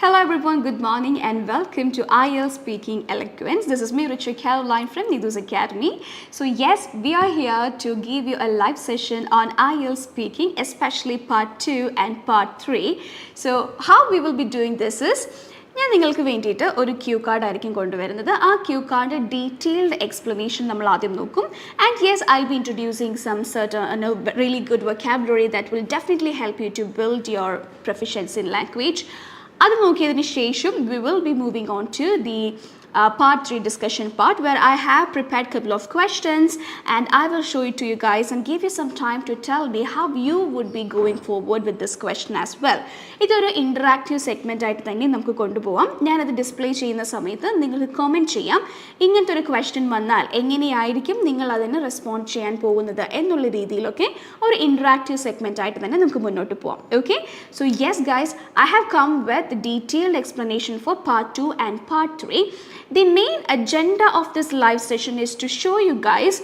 Hello everyone, good morning and welcome to IELTS Speaking Eloquence. This is me, 𝗁𝗲𝐾𝐽𝐬 from 𝐂𝐴 Academy. So yes, we are here to give you a live session on IELTS Speaking, especially part 2 and part 3. So how we will be doing this is, ഞാൻ നിങ്ങൾക്ക് വേണ്ടിയിട്ട് ഒരു Q card ആയിരിക്കും കൊണ്ടുവരുന്നത്. ആ Q card detailed explanation നമ്മൾ ആദ്യം നോക്കും. And yes, I be introducing some certain really good vocabulary that will definitely help you to build your proficiency in language. അത് നോക്കിയതിന് ശേഷം we will be moving on to the part 3 discussion part, where I have prepared couple of questions and I will show it to you guys and give you some time to tell me how you would be going forward with this question as well. ഇതൊരു interactive segment ആയിട്ട് തന്നെ നമുക്ക് കൊണ്ടുപോകാം. ഞാനത് display ചെയ്യുന്ന സമയത്ത് നിങ്ങൾക്ക് comment ചെയ്യാം, ഇങ്ങനത്തെ ഒരു ക്വസ്റ്റ്യൻ വന്നാൽ എങ്ങനെയായിരിക്കും നിങ്ങൾ അതിന് റെസ്പോണ്ട് ചെയ്യാൻ പോകുന്നത് എന്നുള്ള രീതിയിലൊക്കെ ഒരു ഇൻറ്ററാക്റ്റീവ് സെഗ്മെൻ്റ് ആയിട്ട് തന്നെ നമുക്ക് മുന്നോട്ട് പോകാം. Okay, so yes guys, I have come with detailed explanation for part 2 and part 3. The main agenda of this live session is to show you guys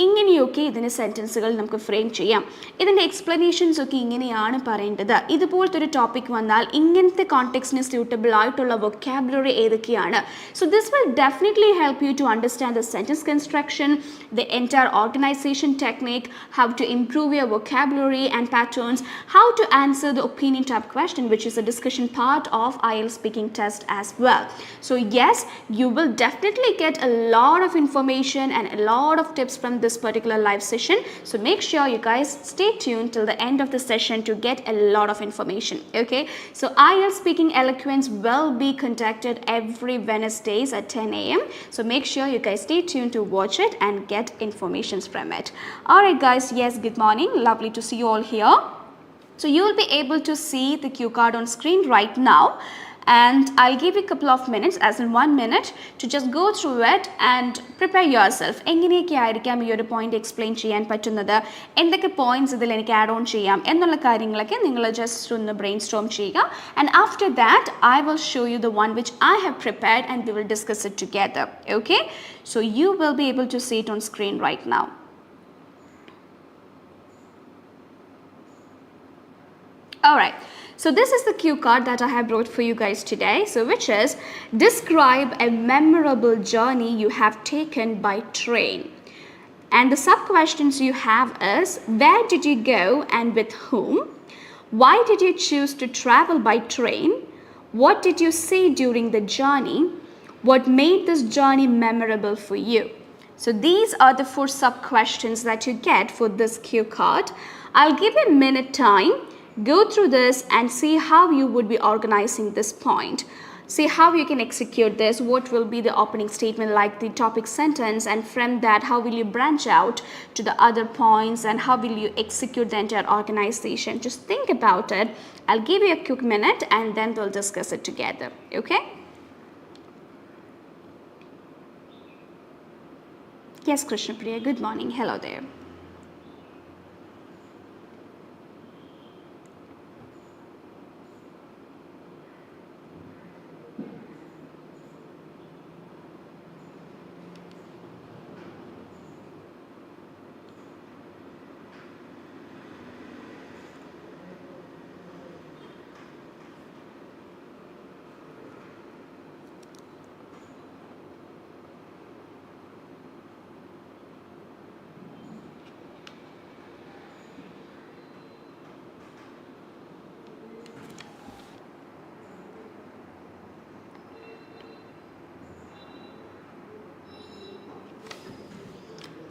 ഇങ്ങനെയൊക്കെ ഇതിന് സെൻറ്റൻസുകൾ നമുക്ക് ഫ്രെയിം ചെയ്യാം. ഇതിൻ്റെ എക്സ്പ്ലനേഷൻസ് ഒക്കെ ഇങ്ങനെയാണ് പറയേണ്ടത്. ഇതുപോലത്തെ ഒരു ടോപ്പിക് വന്നാൽ ഇങ്ങനത്തെ കോണ്ടെക്സ്റ്റിന് സ്യൂട്ടബിൾ ആയിട്ടുള്ള വൊക്കാബുലറി ഏതൊക്കെയാണ്. So this will definitely help you to understand the sentence construction, the entire organization technique, how to improve your vocabulary and patterns, how to answer the opinion type question which is a discussion part of IELTS speaking test as well. So yes, you will definitely get a lot of information and a lot of tips from this particular live session. So make sure you guys stay tuned till the end of the session to get a lot of information. Okay, so IELTS Speaking Eloquence will be conducted every Wednesdays at 10 a.m. So make sure you guys stay tuned to watch it and get informations from it. Alright guys, yes, good morning, lovely to see you all here. So you will be able to see the cue card on screen right now, and I'll give you a couple of minutes, as in 1 minute, to just go through it and prepare yourself. എങ്ങനെയൊക്കെ ആയിരിക്കാം ഈ ഒരു point explain ചെയ്യാൻ പറ്റുന്നത്, എന്തൊക്കെ points ഇതിൽ എനിക്ക് add on ചെയ്യാം എന്നുള്ള കാര്യങ്ങളൊക്കെ നിങ്ങൾ ജസ്റ്റ് ഒന്ന് ബ്രെയിൻ സ്റ്റോം ചെയ്യുക. And after that I will show you the one which I have prepared and we will discuss it together. Okay, so you will be able to see it on screen right now. Alright, so this is the cue card that I have brought for you guys today. So which is, describe a memorable journey you have taken by train. And the sub questions you have is, where did you go and with whom? Why did you choose to travel by train? What did you see during the journey? What made this journey memorable for you? So these are the 4 sub questions that you get for this cue card. I'll give you a minute time. Go through this and see how you would be organizing this point. See how you can execute this, what will be the opening statement like the topic sentence, and from that how will you branch out to the other points and how will you execute the entire organization. Just think about it. I'll give you a quick minute and then we'll discuss it together. Okay? Yes, Krishnapriya, good morning. Hello there.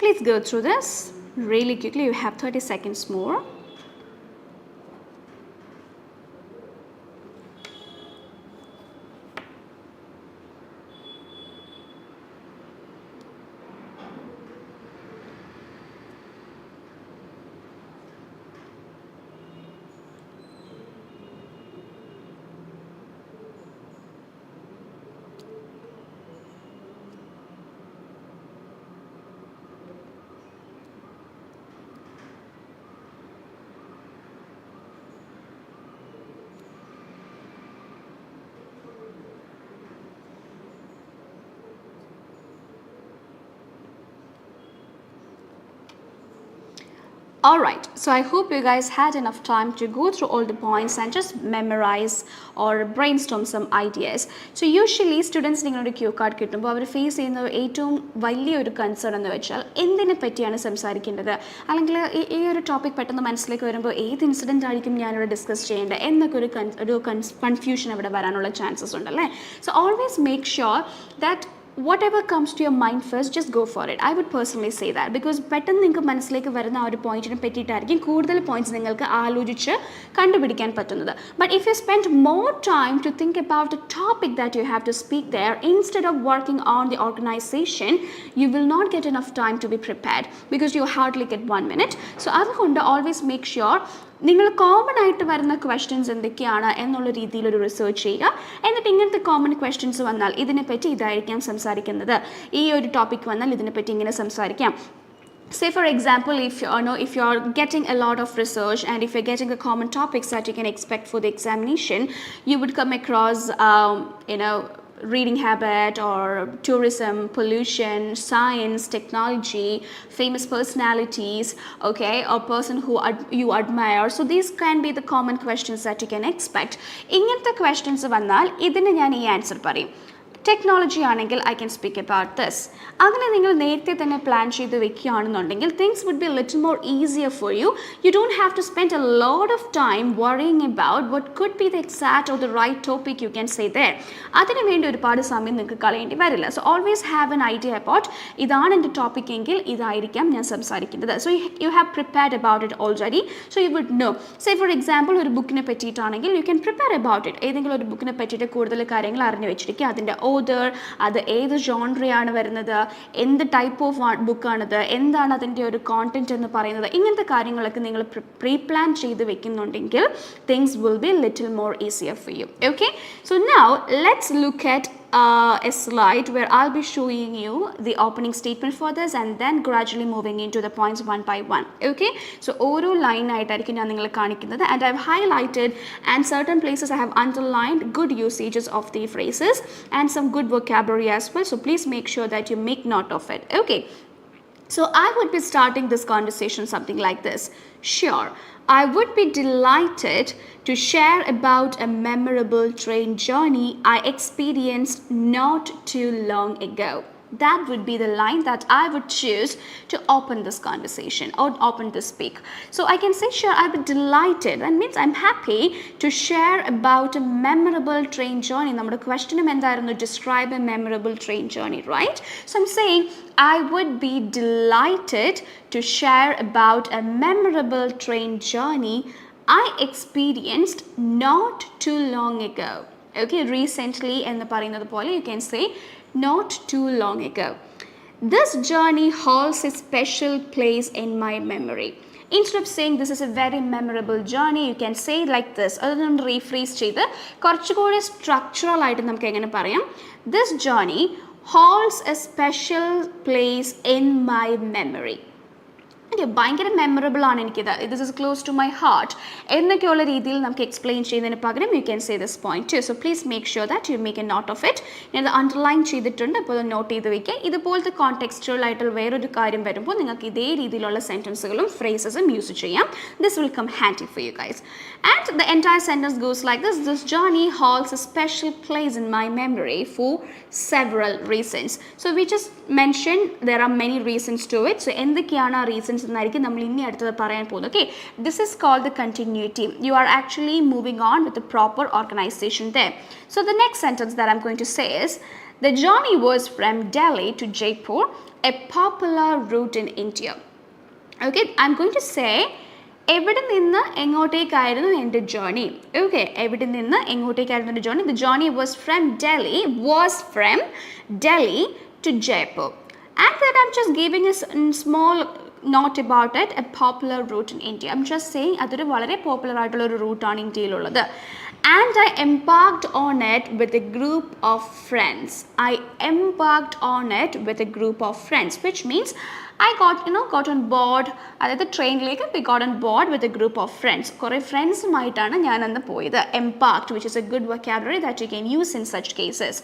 Please go through this really quickly. You have 30 seconds more. Alright, so I hope you guys had enough time to go through all the points and just memorize or brainstorm some ideas. So usually students നിങ്ങളുടെ Q card കിട്ടുമ്പോൾ അവർ face ചെയ്യുന്ന ഏറ്റവും വലിയൊരു concern എന്ന് വെച്ചാൽ എന്തിനെ പറ്റിയാണ് സംസാരിക്കേണ്ടത്, അല്ലെങ്കിൽ ഈ ഒരു ടോപ്പിക് പെട്ടെന്ന് മനസ്സിലേക്ക് വരുമ്പോൾ ഏത് ഇൻസിഡൻ്റ് ആയിരിക്കും ഞാനിവിടെ ഡിസ്കസ് ചെയ്യേണ്ടത് എന്നൊക്കെ ഒരു കൺഫ്യൂഷൻ അവിടെ വരാനുള്ള ചാൻസസ് ഉണ്ടല്ലേ. So always make sure that whatever comes to your mind first, just go for it. I would personally say that, because പെട്ടെന്ന് നിങ്ങൾക്ക് മനസ്സിലേക്ക് വരുന്ന ആ ഒരു പോയിന്റിനെ പറ്റിയിട്ടായിരിക്കും കൂടുതൽ പോയിന്റ്സ് നിങ്ങൾക്ക് ആലോചിച്ച് കണ്ടുപിടിക്കാൻ പറ്റുന്നത്. But if you spend more time to think about the topic that you have to speak there instead of working on the organization, you will not get enough time to be prepared, because you hardly get 1 minute. So അതുകൊണ്ട് always make sure നിങ്ങൾ common ആയിട്ട് വരുന്ന questions എന്തൊക്കെയാണ് എന്നുള്ള രീതിയിലൊരു research ചെയ്യുക. എന്നിട്ട് ഇങ്ങനത്തെ കോമൺ ക്വസ്റ്റ്യൻസ് വന്നാൽ ഇതിനെപ്പറ്റി ഇതായിരിക്കാം സംസാരിക്കുന്നത്, ഈ ഒരു ടോപ്പിക് വന്നാൽ ഇതിനെപ്പറ്റി ഇങ്ങനെ സംസാരിക്കാം. Say for example, if you're getting a lot of research and if you're getting the common topics that you can expect for the examination, you would come across reading habit or tourism, pollution, science, technology, famous personalities, okay, or person who you admire. So these can be the common questions that you can expect. Ingante questions vannal idine njan ee answer parayum. Technology ആണെങ്കിൽ I can speak about this. അങ്ങനെ നിങ്ങൾ നേരത്തെ തന്നെ plan ചെയ്ത് വെക്കുകയാണെന്നുണ്ടെങ്കിൽ things would be little more easier for you. You don't have to spend a lot of time worrying about what could be the exact or the right topic you can say there. അതിന് വേണ്ടി ഒരുപാട് സമയം നിങ്ങൾക്ക് കളയേണ്ടി വരില്ല. So always have an idea about ഇതാണ് എൻ്റെ topic എങ്കിൽ ഇതായിരിക്കാം ഞാൻ സംസാരിക്കുന്നത്. So you have prepared about it already, so you would know. Say for example ഒരു ബുക്കിനെ പറ്റിയിട്ടാണെങ്കിൽ you can prepare about it. ഏതെങ്കിലും ഒരു ബുക്കിനെ പറ്റിയിട്ട് കൂടുതൽ കാര്യങ്ങൾ അറിഞ്ഞു വെച്ചിരിക്കുക, അതിൻ്റെ ഓതർ, അത് ഏത് ജോൺറിയാണ് വരുന്നത്, എന്ത് ടൈപ്പ് ഓഫ് ബുക്കാണിത്, എന്താണ് അതിൻ്റെ ഒരു കോണ്ടന്റ് എന്ന് പറയുന്നത്, ഇങ്ങനത്തെ കാര്യങ്ങളൊക്കെ നിങ്ങൾ പ്രീ പ്ലാൻ ചെയ്ത് വെക്കുന്നുണ്ടെങ്കിൽ things will be little more easier for you. Okay, so now let's look at a slide where I'll be showing you the opening statement for this and then gradually moving into the points one by one. Okay, so oru line ആയിട്ടായിരിക്കും ഞാൻ നിങ്ങളെ കാണിക്കുന്നത്, and I've highlighted and certain places I have underlined good usages of the phrases and some good vocabulary as well, so please make sure that you make note of it. Okay, so I would be starting this conversation something like this. Sure, I would be delighted to share about a memorable train journey I experienced not too long ago. That would be the line that I would choose to open this conversation or open this speak. So I can say, sure, I'd be delighted. That means I'm happy to share about a memorable train journey. Nammada question endaayirunnu, describe a memorable train journey, right? So I'm saying I would be delighted to share about a memorable train journey I experienced not too long ago. Okay, recently ennu parayunnathu pole you can say not too long ago. This journey holds a special place in my memory. Instead of saying this is a very memorable journey, you can say like this. Adon rephrase ചെയ്ത് കുറച്ചുകൂടി structural ആയിട്ട് നമുക്ക് എങ്ങനെ പറയാം, this journey holds a special place in my memory. Okay, ഭയങ്കര memorable ആണ് എനിക്കിത്, this is close to my heart എന്നൊക്കെയുള്ള രീതിയിൽ നമുക്ക് എക്സ്പ്ലെയിൻ ചെയ്യുന്നതിന് പകരം you can say this point too. So please make sure that you make a note of it. ഞാനത് underline ചെയ്തിട്ടുണ്ട്, അപ്പോൾ അത് നോട്ട് ചെയ്ത് വയ്ക്കുക. ഇതുപോലത്തെ കോണ്ടെക്സ്റ്റുവൽ ആയിട്ടുള്ള വേറൊരു കാര്യം വരുമ്പോൾ നിങ്ങൾക്ക് ഇതേ രീതിയിലുള്ള സെൻറ്റൻസുകളും ഫ്രേസസും യൂസ് ചെയ്യാം. This will come handy for you guys. And the entire sentence goes like this. This journey holds a special place in my memory for several reasons. So we just mentioned there are many reasons to it. So എന്തൊക്കെയാണ് ആ reasons എന്നായിരിക്കും നമ്മൾ ഇനി അടുത്തത് പറയാൻ പോകുന്നത്. Okay, this is called the continuity. You are actually moving on with the proper organization there. So the next sentence that I'm going to say is, the journey was from Delhi to Jaipur, a popular route in India. Okay, I'm going to say എവിടെ നിന്ന് എങ്ങോട്ടേക്കായിരുന്നു എൻ്റെ journey. Okay, എവിടെ നിന്ന് എങ്ങോട്ടേക്കായിരുന്നു എൻ്റെ journey. The journey was from Delhi to Jaipur. And that I'm just giving a small note about it, a popular route in India. I'm just saying അതൊരു വളരെ പോപ്പുലർ ആയിട്ടുള്ള ഒരു റൂട്ടാണ് ഇന്ത്യയിലുള്ളത്. And I embarked on it with a group of friends. Which means I got on board. അതായത് ട്രെയിനിലേക്ക് we got on board with a group of friends. കുറേ ഫ്രണ്ട്സുമായിട്ടാണ് ഞാൻ അന്ന് പോയത്. Embarked, which is a good vocabulary that you can use in such cases.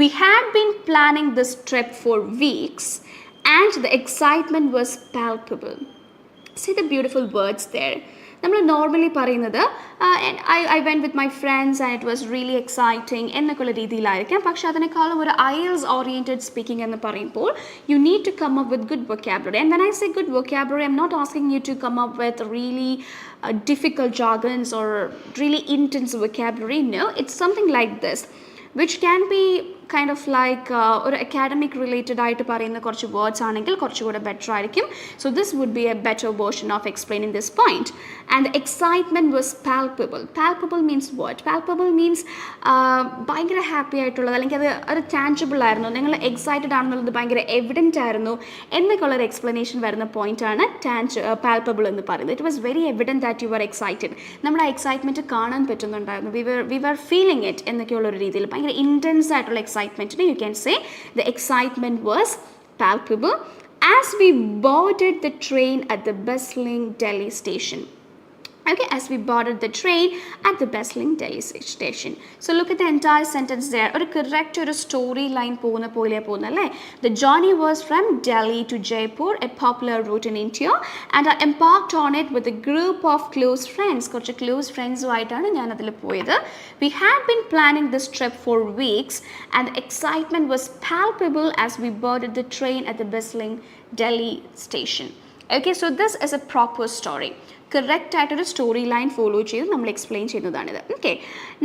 We had been planning this trip for weeks and the excitement was palpable. See the beautiful words there. നമ്മൾ normally പറയുന്നത് I went with my friends and it was really exciting എന്നൊക്കെയുള്ള രീതിയിലായിരിക്കാം. പക്ഷേ അതിനേക്കാളും ഒരു IELTS oriented speaking എന്ന് പറയുമ്പോൾ you need to come up with good vocabulary. And when I say good vocabulary, I'm not asking you to come up with really difficult jargons or really intense vocabulary. No, it's something like this, which can be kind of like or academic related ആയിട്ട് പറയുന്ന കുറച്ച് words ആണെങ്കിൽ കുറച്ചുകൂടെ better ആയിരിക്കും. So this would be a better version of explaining this point. And the excitement was palpable. Palpable means what? Palpable means ഭയങ്കര happy ആയിട്ടുള്ളത്, അല്ലെങ്കിൽ അത് ഒരു ടാഞ്ചിബിൾ ആയിരുന്നു, നിങ്ങൾ എക്സൈറ്റഡ് ആണെന്നുള്ളത് ഭയങ്കര എവിഡൻറ്റ് ആയിരുന്നു എന്നൊക്കെ ഉള്ളൊരു എക്സ്പ്ലനേഷൻ വരുന്ന പോയിന്റാണ് പാൽപ്പബിൾ എന്ന് പറയുന്നത്. It was very evident that you are excited. നമ്മുടെ ആ എക്സൈറ്റ്മെൻറ്റ് കാണാൻ പറ്റുന്നുണ്ടായിരുന്നു. വി വർ ഫീലിംഗ് ഇറ്റ് എന്നൊക്കെയുള്ളൊരു രീതിയിൽ ഭയങ്കര ഇൻറ്റൻസ് ആയിട്ടുള്ള excitement. You can say the excitement was palpable as we boarded the train at the bustling Delhi station. Okay, as we boarded the train at the bustling Delhi station. So look at the entire sentence there. Or correct or story line pona pole. The journey was from Delhi to Jaipur, a popular route in India, and I embarked on it with a group of close friends. Korchu close friends ആയിട്ടാണ് ഞാൻ അതിൽ പോയത്. We had been planning this trip for weeks, and the excitement was palpable as we boarded the train at the bustling Delhi station. Okay, so this is a proper story. Correct ആയിട്ടൊരു story line follow ചെയ്ത് നമ്മൾ explain ചെയ്യുന്നതാണിത്. Okay,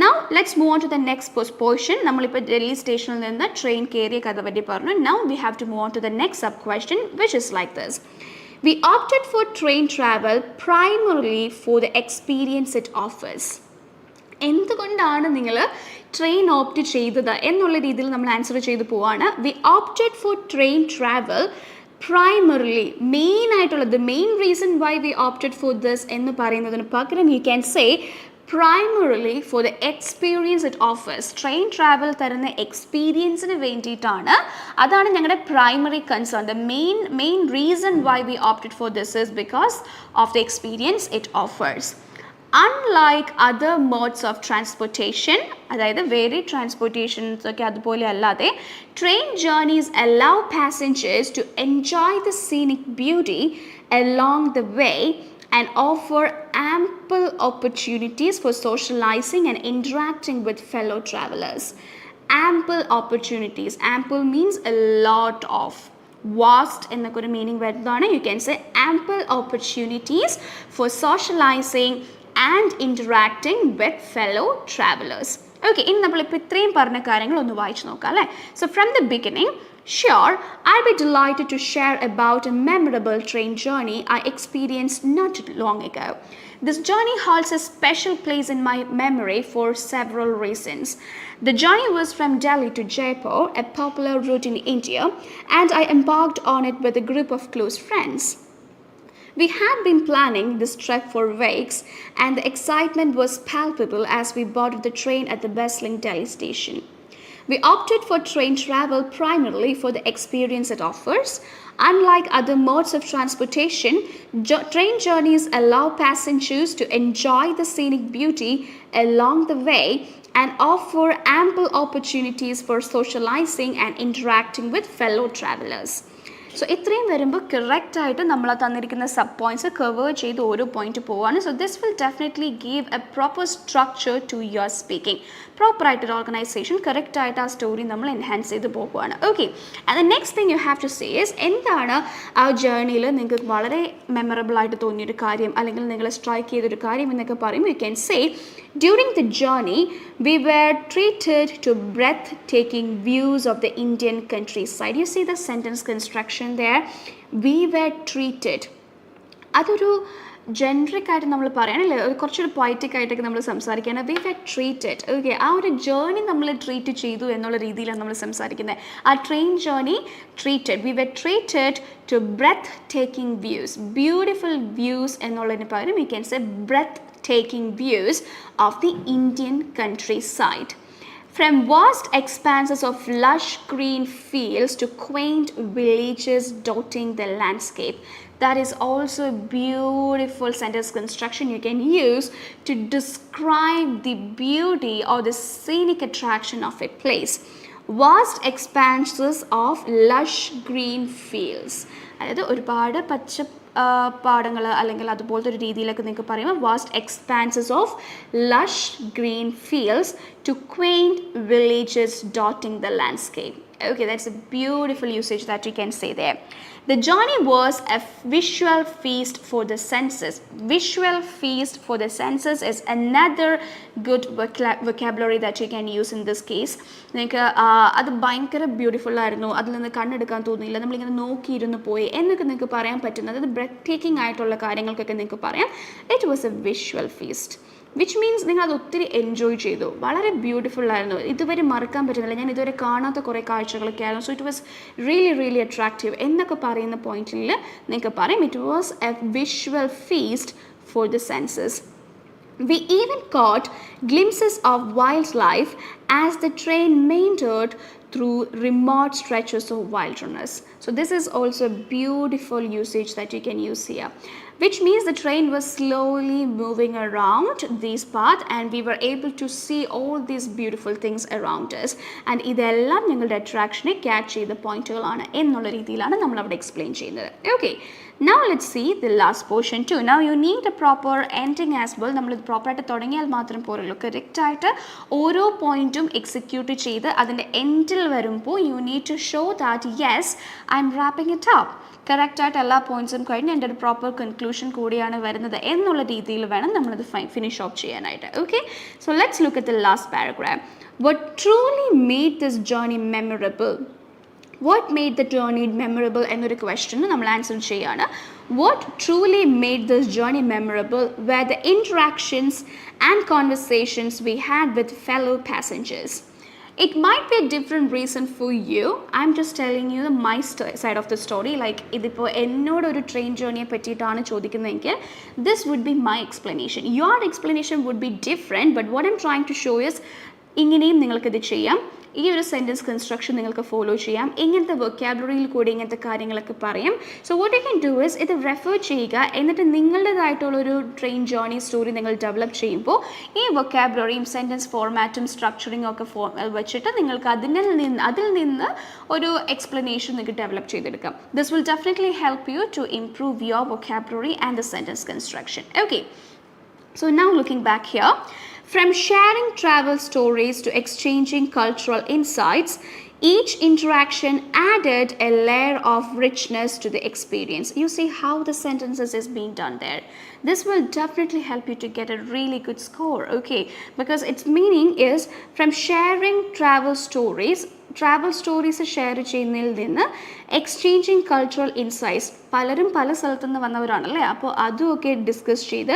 now let's move on to the next portion. നമ്മളിപ്പോൾ ഡൽഹി സ്റ്റേഷനിൽ നിന്ന് train കയറിയ കഥ പറ്റി പറഞ്ഞു. Now we have to move on to the next sub question which is like this. We opted for train travel primarily for the experience it offers. എന്തുകൊണ്ടാണ് നിങ്ങൾ train opt ചെയ്തത് എന്നുള്ള രീതിയിൽ നമ്മൾ ആൻസർ ചെയ്ത് പോവാണ്. We opted for train travel primarily, main ആയിട്ടുള്ളത്, the main reason why we opted for this എന്ന് പറയുന്നതിന് പകരം you can say primarily for the experience it offers. Train travel തരുന്ന എക്സ്പീരിയൻസിന് വേണ്ടിയിട്ടാണ്, അതാണ് ഞങ്ങളുടെ primary concern. The main reason why we opted for this is because of the experience it offers. Unlike other modes of transportation, അതായത് വേറെ transportations ഒക്കെ അതുപോലെ അല്ലാതെ, train journeys allow passengers to enjoy the scenic beauty along the way and offer ample opportunities for socializing and interacting with fellow travelers. Ample opportunities. Ample means a lot of. Vast എന്നൊക്കെ ഒരു meaning വരുന്നതാണ്. You can say ample opportunities for socializing and interacting with fellow travelers. Okay, ഇനി നമ്മളിപ്പോൾ ഇത്രയും പറഞ്ഞ കാര്യങ്ങൾ ഒന്ന് വായിച്ചു നോക്കാം അല്ലേ. So from the beginning, sure, I'll be delighted to share about a memorable train journey I experienced not long ago. This journey holds a special place in my memory for several reasons. The journey was from Delhi to Jaipur, a popular route in India, and I embarked on it with a group of close friends. We had been planning this trip for weeks, and the excitement was palpable as we boarded the train at the bustling Delhi station. We opted for train travel primarily for the experience it offers. Unlike other modes of transportation, train journeys allow passengers to enjoy the scenic beauty along the way and offer ample opportunities for socializing and interacting with fellow travelers. So ഇത്രയും വരുമ്പോൾ കറക്റ്റായിട്ട് നമ്മൾ തന്നിരിക്കുന്ന sub points cover ചെയ്ത് ഓരോ point പോവാണ്. So this will definitely give a proper structure to your speaking. പ്രോപ്പറായിട്ടൊരു organisation കറക്റ്റായിട്ട് ആ സ്റ്റോറി നമ്മൾ എൻഹാൻസ് ചെയ്ത് പോകുകയാണ്. Okay, and the next thing you have to say is, എന്താണ് ആ ജേർണിയിൽ നിങ്ങൾക്ക് വളരെ മെമ്മറബിൾ ആയിട്ട് തോന്നിയൊരു കാര്യം, അല്ലെങ്കിൽ നിങ്ങൾ സ്ട്രൈക്ക് ചെയ്തൊരു കാര്യം എന്നൊക്കെ പറയുമ്പോൾ U can say, during the journey we were treated to breathtaking views of the Indian countryside. You see the sentence construction there, we were treated. അതൊരു ജനറിക് ആയിട്ട് നമ്മൾ പറയണല്ലേ, കുറച്ചൊരു പൊയറ്റിക് ആയിട്ടൊക്കെ നമ്മൾ സംസാരിക്കുകയാണ്. V were treated. ഓക്കെ, ആ ഒരു journey നമ്മൾ ട്രീറ്റ് ചെയ്തു എന്നുള്ള രീതിയിലാണ് നമ്മൾ സംസാരിക്കുന്നത്. ആ train journey treated, we were treated to breathtaking views. Beautiful views എന്നുള്ളതിന് പകരം we can say breath taking views of the Indian countryside. From vast expanses of lush green fields to quaint villages dotting the landscape. That is also a beautiful sentence construction you can use to describe the beauty or the scenic attraction of a place. Vast expanses of lush green fields. അതായത് ഒരുപാട് പാടങ്ങൾ അല്ലെങ്കിൽ അതുപോലത്തെ ഒരു രീതിയിലൊക്കെ നിങ്ങൾക്ക് പറയുമ്പോൾ vast expanses of lush green fields to quaint villages dotting the landscape. Okay, that's a beautiful usage that you can say there. The journey was a visual feast for the senses. Visual feast for the senses is another good vocabulary that you can use in this case. നിങ്ങൾക്ക് അത് ഭയങ്കര beautiful ആയിരുന്നു, അതിൽ നിന്ന് കണ്ണെടുക്കാൻ തോന്നിയില്ല, നമ്മളിങ്ങനെ നോക്കിയിരുന്നു പോയി എന്നൊക്കെ നിങ്ങൾക്ക് പറയാൻ പറ്റുന്നത്, അത് ബ്രെത്ത് ടേക്കിംഗ് ആയിട്ടുള്ള കാര്യങ്ങൾക്കൊക്കെ നിങ്ങൾക്ക് പറയാം it was A visual feast. Which means നിങ്ങൾ അത് ഒത്തിരി എൻജോയ് ചെയ്തു, വളരെ ബ്യൂട്ടിഫുൾ ആയിരുന്നു, ഇതുവരെ മറക്കാൻ പറ്റുന്നില്ല, ഞാൻ ഇതുവരെ കാണാത്ത കുറേ കാഴ്ചകളൊക്കെ ആയിരുന്നു, so it was really attractive എന്നൊക്കെ പറയുന്ന പോയിന്റിൽ നിങ്ങൾക്ക് പറയും it was A visual feast for the census. We even caught glimpses of wildlife as the train meandered through remote stretches of wilderness. So this is also a beautiful usage that you can use here, which means the train was slowly moving around this path and we were able to see all these beautiful things around us. And ഇതെല്ലാം നിങ്ങളുടെ അട്രാക്ഷനെ catch ചെയ്ത പോയിന്റുകളാണ് എന്നുള്ള രീതിയിലാണ് നമ്മൾ അവിടെ explain ചെയ്യുന്നത്. Okay, now let's see the last portion too. Now you need a proper ending as well. നമ്മൾ ഇത് പ്രോപ്പറായിട്ട് തുടങ്ങിയാൽ മാത്രം പോരല്ലോ, കറക്റ്റായിട്ട് ഓരോ പോയിന്റും എക്സിക്യൂട്ട് ചെയ്ത് അതിൻ്റെ എൻഡിൽ വരുമ്പോൾ you need to show that yes I'm wrapping it up, കറക്റ്റായിട്ട് എല്ലാ പോയിന്റ്സും കഴിഞ്ഞ് എൻ്റെ ഒരു പ്രോപ്പർ കൺക്ലൂഷൻ കൂടിയാണ് വരുന്നത് എന്നുള്ള രീതിയിൽ വേണം നമ്മളത് ഫിനിഷ് ഓഫ് ചെയ്യാനായിട്ട്. Okay, so let's look at the last paragraph. What truly made this journey memorable? What made the journey memorable എന്നൊരു ക്വസ്റ്റ്യന് നമ്മൾ ആൻസർ ചെയ്യാണ്. What truly made this journey memorable were the interactions and conversations we had with fellow passengers. It might be a different reason for you. I'm just telling you my side of the story. Like ഇതിപ്പോൾ എന്നോട് ഒരു train ജേർണിയെ പറ്റിയിട്ടാണ് ചോദിക്കുന്നതെങ്കിൽ this would be my explanation. Your explanation would be different, but what I'm trying to show is ഇങ്ങനെയും നിങ്ങൾക്കിത് ചെയ്യാം, ഈ ഒരു sentence construction നിങ്ങൾക്ക് ഫോളോ ചെയ്യാം, ഇങ്ങനത്തെ വൊക്കാബുലറിയിൽ കൂടി ഇങ്ങനത്തെ കാര്യങ്ങളൊക്കെ പറയാം. So what you can do is ഇത് റെഫർ ചെയ്യുക, എന്നിട്ട് നിങ്ങളുടേതായിട്ടുള്ളൊരു ട്രെയിൻ ജേർണി സ്റ്റോറി നിങ്ങൾ ഡെവലപ്പ് ചെയ്യുമ്പോൾ ഈ വൊക്കാബുലറിയും സെൻറ്റൻസ് ഫോർമാറ്റും സ്ട്രക്ചറിങ്ങും ഒക്കെ വെച്ചിട്ട് നിങ്ങൾക്ക് അതിൽ നിന്ന് ഒരു എക്സ്പ്ലനേഷൻ നിങ്ങൾക്ക് ഡെവലപ്പ് ചെയ്തെടുക്കാം. This will definitely help you to improve your vocabulary and the sentence construction. Okay, so now looking back here, from sharing travel stories to exchanging cultural insights, each interaction added a layer of richness to the experience. You see how the sentences is being done there. This will definitely help you to get a really good score, okay? Because its meaning is from sharing travel stories share ചെയ്യുന്നതിൽ നിന്ന് exchanging cultural insights, പലരും പല സ്ഥലത്തു നിന്ന് വന്നവരാണല്ലേ, അപ്പോൾ അതുമൊക്കെ discuss ചെയ്ത്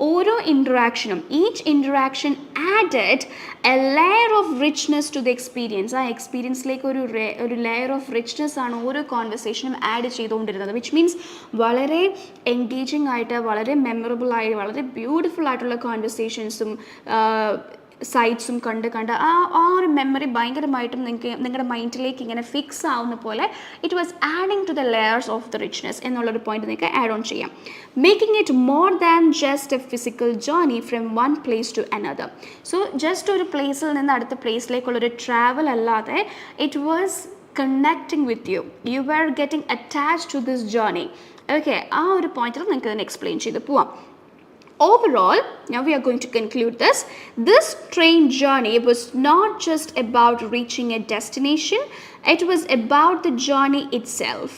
ഓരോ ഇൻറ്ററാക്ഷനും each interaction added a layer of richness to the experience. ആ എക്സ്പീരിയൻസിലേക്ക് ഒരു ലെയർ ഓഫ് റിച്ച്നെസ് ആണ് ഓരോ കോൺവെർസേഷനും ആഡ് ചെയ്തുകൊണ്ടിരുന്നത്. വിച്ച് മീൻസ് വളരെ എൻഗേജിങ് ആയിട്ട്, വളരെ മെമ്മറബിൾ ആയി, വളരെ ബ്യൂട്ടിഫുൾ ആയിട്ടുള്ള കോൺവെർസേഷൻസും സൈറ്റ്സും കണ്ട് ആ ഒരു മെമ്മറി ഭയങ്കരമായിട്ടും നിങ്ങളുടെ മൈൻഡിലേക്ക് ഇങ്ങനെ ഫിക്സ് ആവുന്ന പോലെ it was adding to the layers of the richness എന്നുള്ളൊരു പോയിന്റ് നിങ്ങൾക്ക് ആഡ് ഓൺ ചെയ്യാം. Making it more than just a physical journey from one place to another. So just ഒരു പ്ലേസിൽ നിന്ന് അടുത്ത പ്ലേസിലേക്കുള്ളൊരു ട്രാവൽ അല്ലാതെ it was connecting with you, you are getting attached to this journey. Okay, ആ ഒരു പോയിന്റിൽ നിങ്ങൾക്ക് അതിനെ എക്സ്പ്ലെയിൻ ചെയ്ത് പോവാം. Overall, now we are going to conclude this. This train journey was not just about reaching a destination, it was about the journey itself.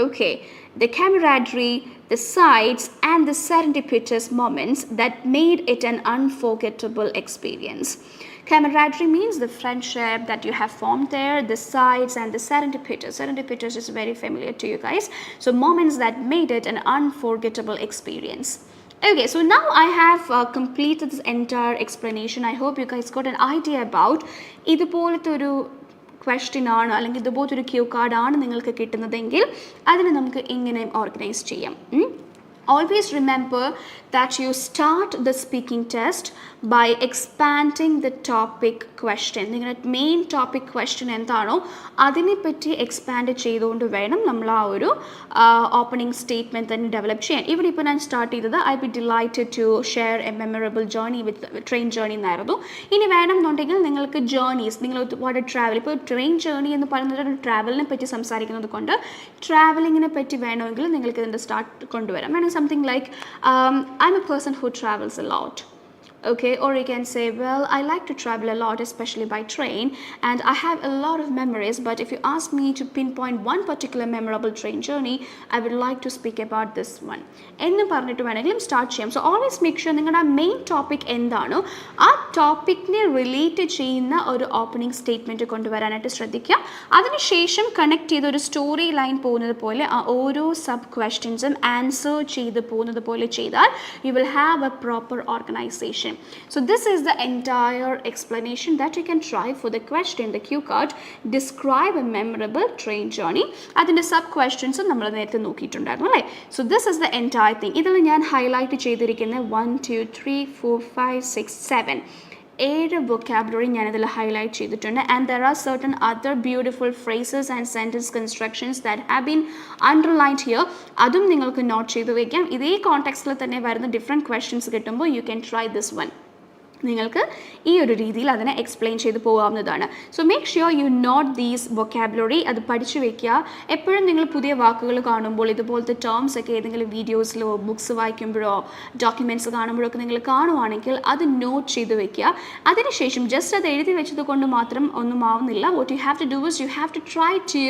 Okay, the camaraderie, the sights, and the serendipitous moments that made it an unforgettable experience. Camaraderie means the friendship that you have formed there, the sights, and the serendipitous. Serendipitous is very familiar to you guys. So moments that made it an unforgettable experience. Okay, so now I have completed this entire explanation. I hope you guys got an idea about ഇതുപോലത്തെ ഒരു question ആണ് അല്ലെങ്കിൽ ഇതുപോലത്തെ ഒരു Q card ആണ് നിങ്ങൾക്ക് കിട്ടുന്നതെങ്കിൽ അതിനെ നമുക്ക് ഇങ്ങനെ ഓർഗനൈസ് ചെയ്യാം. Always remember that you start the speaking test by expanding the topic question. നിങ്ങളുടെ മെയിൻ ടോപ്പിക് ക്വസ്റ്റ്യൻ എന്താണോ അതിനെപ്പറ്റി എക്സ്പാൻഡ് ചെയ്തുകൊണ്ട് വേണം നമ്മൾ ആ ഒരു ഓപ്പണിംഗ് സ്റ്റേറ്റ്മെൻറ്റ് തന്നെ ഡെവലപ്പ് ചെയ്യാൻ. ഇവിടെ ഇപ്പോൾ ഞാൻ സ്റ്റാർട്ട് ചെയ്തത് I be delighted to share a memorable journey with train journey എന്നായിരുന്നു. ഇനി വേണമെന്നുണ്ടെങ്കിൽ നിങ്ങൾക്ക് ജേർണീസ്, നിങ്ങൾ ഒരുപാട് ട്രാവൽ, ഇപ്പോൾ ട്രെയിൻ ജേർണി എന്ന് പറയുന്നത് ഒരു ട്രാവലിനെ പറ്റി സംസാരിക്കുന്നത് കൊണ്ട് ട്രാവലിങ്ങിനെ പറ്റി വേണമെങ്കിൽ നിങ്ങൾക്ക് ഇതിൻ്റെ സ്റ്റാർട്ട് കൊണ്ടുവരാം. വേണമെങ്കിൽ something like I'm a person who travels a lot. Okay, or you can say, well, I like to travel a lot, especially by train, and I have a lot of memories, but if you ask me to pinpoint one particular memorable train journey, I would like to speak about this one. എന്ന് പറഞ്ഞിട്ട് വേണമെങ്കിലും start ചെയ്യാം. So always make sure നിങ്ങളുടെ main topic എന്താണോ ആ ടോപ്പിക്കിനെ relate ചെയ്യുന്ന ഒരു opening statement കൊണ്ടുവരാനായിട്ട് ശ്രദ്ധിക്കുക. അതിനുശേഷം കണക്ട് ചെയ്ത് ഒരു സ്റ്റോറി ലൈൻ പോകുന്നത് പോലെ ആ ഓരോ സബ് ക്വസ്റ്റ്യൻസും ആൻസർ ചെയ്ത് പോകുന്നത് പോലെ ചെയ്താൽ you will have A proper organisation. So this is the entire explanation that you can try for the question, the cue card, describe a memorable train journey. അതിൻ്റെ സബ് ക്വസ്റ്റ്യൻസും നമ്മൾ നേരത്തെ നോക്കിയിട്ടുണ്ടായിരുന്നു അല്ലേ. So this is the entire thing. ഇതിൽ ഞാൻ highlight ചെയ്തിരിക്കുന്ന 1 2 3 4 5 6 7 7 vocabulary ഞാനിതിൽ highlight ചെയ്തിട്ടുണ്ട്. And there are certain other beautiful phrases and sentence constructions that have been underlined here. അതും നിങ്ങൾക്ക് നോട്ട് ചെയ്ത് വയ്ക്കാം. ഇതേ കോണ്ടെക്സ്റ്റിൽ തന്നെ വരുന്ന ഡിഫറെൻറ്റ് ക്വസ്റ്റ്യൻസ് കിട്ടുമ്പോൾ you can try this one. നിങ്ങൾക്ക് ഈ ഒരു രീതിയിൽ അതിനെ എക്സ്പ്ലെയിൻ ചെയ്ത് പോകാവുന്നതാണ്. So make sure you note these vocabulary. അത് പഠിച്ചു വയ്ക്കുക. എപ്പോഴും നിങ്ങൾ പുതിയ വാക്കുകൾ കാണുമ്പോൾ ഇതുപോലത്തെ ടേംസ് ഒക്കെ ഏതെങ്കിലും വീഡിയോസിലോ ബുക്സ് വായിക്കുമ്പോഴോ ഡോക്യുമെൻറ്റ്സ് കാണുമ്പോഴോ ഒക്കെ നിങ്ങൾ കാണുവാണെങ്കിൽ അത് നോട്ട് ചെയ്ത് വയ്ക്കുക. അതിനുശേഷം ജസ്റ്റ് അത് എഴുതി വെച്ചത് കൊണ്ട് മാത്രം ഒന്നും ആവുന്നില്ല. What you have to do is you have to try to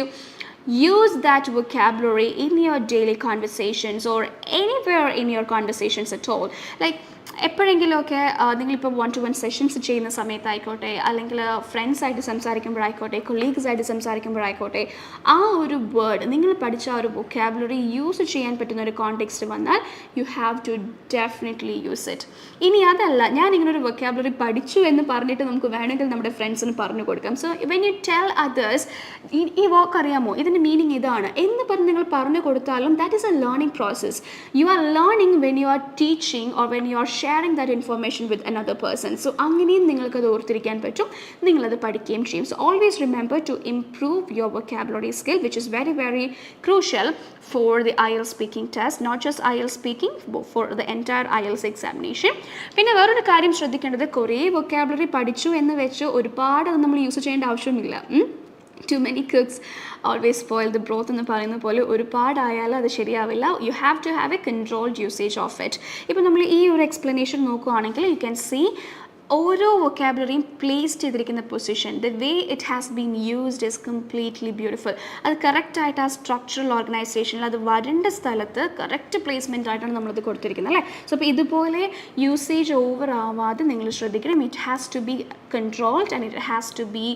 use that vocabulary in your daily conversations or anywhere in your conversations at all. Like എപ്പോഴെങ്കിലുമൊക്കെ നിങ്ങളിപ്പോൾ 1-to-1 സെഷൻസ് ചെയ്യുന്ന സമയത്തായിക്കോട്ടെ, അല്ലെങ്കിൽ ഫ്രണ്ട്സായിട്ട് സംസാരിക്കുമ്പോഴായിക്കോട്ടെ, കൊളീഗ്സായിട്ട് സംസാരിക്കുമ്പോഴായിക്കോട്ടെ, ആ ഒരു വേർഡ് നിങ്ങൾ പഠിച്ച ആ ഒരു വൊക്കാബുലറി യൂസ് ചെയ്യാൻ പറ്റുന്ന ഒരു കോണ്ടെക്സ്റ്റ് വന്നാൽ you have to definitely use it. ഇനി അതല്ല, ഞാൻ ഇങ്ങനൊരു വൊക്കാബുലറി പഠിച്ചു എന്ന് പറഞ്ഞിട്ട് നമുക്ക് വേണമെങ്കിൽ നമ്മുടെ ഫ്രണ്ട്സിന് പറഞ്ഞു കൊടുക്കാം. So when you tell others ഈ വാക്ക് അറിയാമോ, ഇതിൻ്റെ മീനിങ് ഇതാണ് എന്ന് പറഞ്ഞ് നിങ്ങൾ പറഞ്ഞു കൊടുത്താലും that is A learning process. You are learning when you are teaching or when you are sharing that information with another person. So അങ്ങനെയും നിങ്ങൾക്കത് ഓർത്തിരിക്കാൻ പറ്റും, നിങ്ങളത് പഠിക്കുകയും ചെയ്യും. So always remember to improve your vocabulary skill, which is very very crucial for the IELTS speaking test, not just IELTS speaking, but for the entire IELTS examination. പിന്നെ വേറൊരു കാര്യം ശ്രദ്ധിക്കേണ്ടത്, കുറേ വൊക്കാബുലറി പഠിച്ചു എന്ന് വെച്ച് ഒരുപാട് അത് നമ്മൾ യൂസ് ചെയ്യേണ്ട ആവശ്യമില്ല. Too many cooks always spoil the broth എന്ന് പറയുന്ന പോലെ ഒരുപാടായാലും അത് ശരിയാവില്ല. You have to have a controlled usage of it. ഇപ്പോൾ നമ്മൾ ഈ ഒരു എക്സ്പ്ലനേഷൻ നോക്കുകയാണെങ്കിൽ യു ക്യാൻ സീ ഓരോ വൊക്കാബുലറിയും പ്ലേസ് ചെയ്തിരിക്കുന്ന position, the way it has been used is completely beautiful. അത് കറക്റ്റായിട്ട് ആ സ്ട്രക്ചറൽ ഓർഗനൈസേഷനിൽ അത് വരേണ്ട സ്ഥലത്ത് കറക്റ്റ് പ്ലേസ്മെൻ്റ് ആയിട്ടാണ് നമ്മളത് കൊടുത്തിരിക്കുന്നത് അല്ലേ. സോ അപ്പോൾ ഇതുപോലെ യൂസേജ് ഓവർ ആവാതെ നിങ്ങൾ ശ്രദ്ധിക്കണം. It has to be controlled and it has to be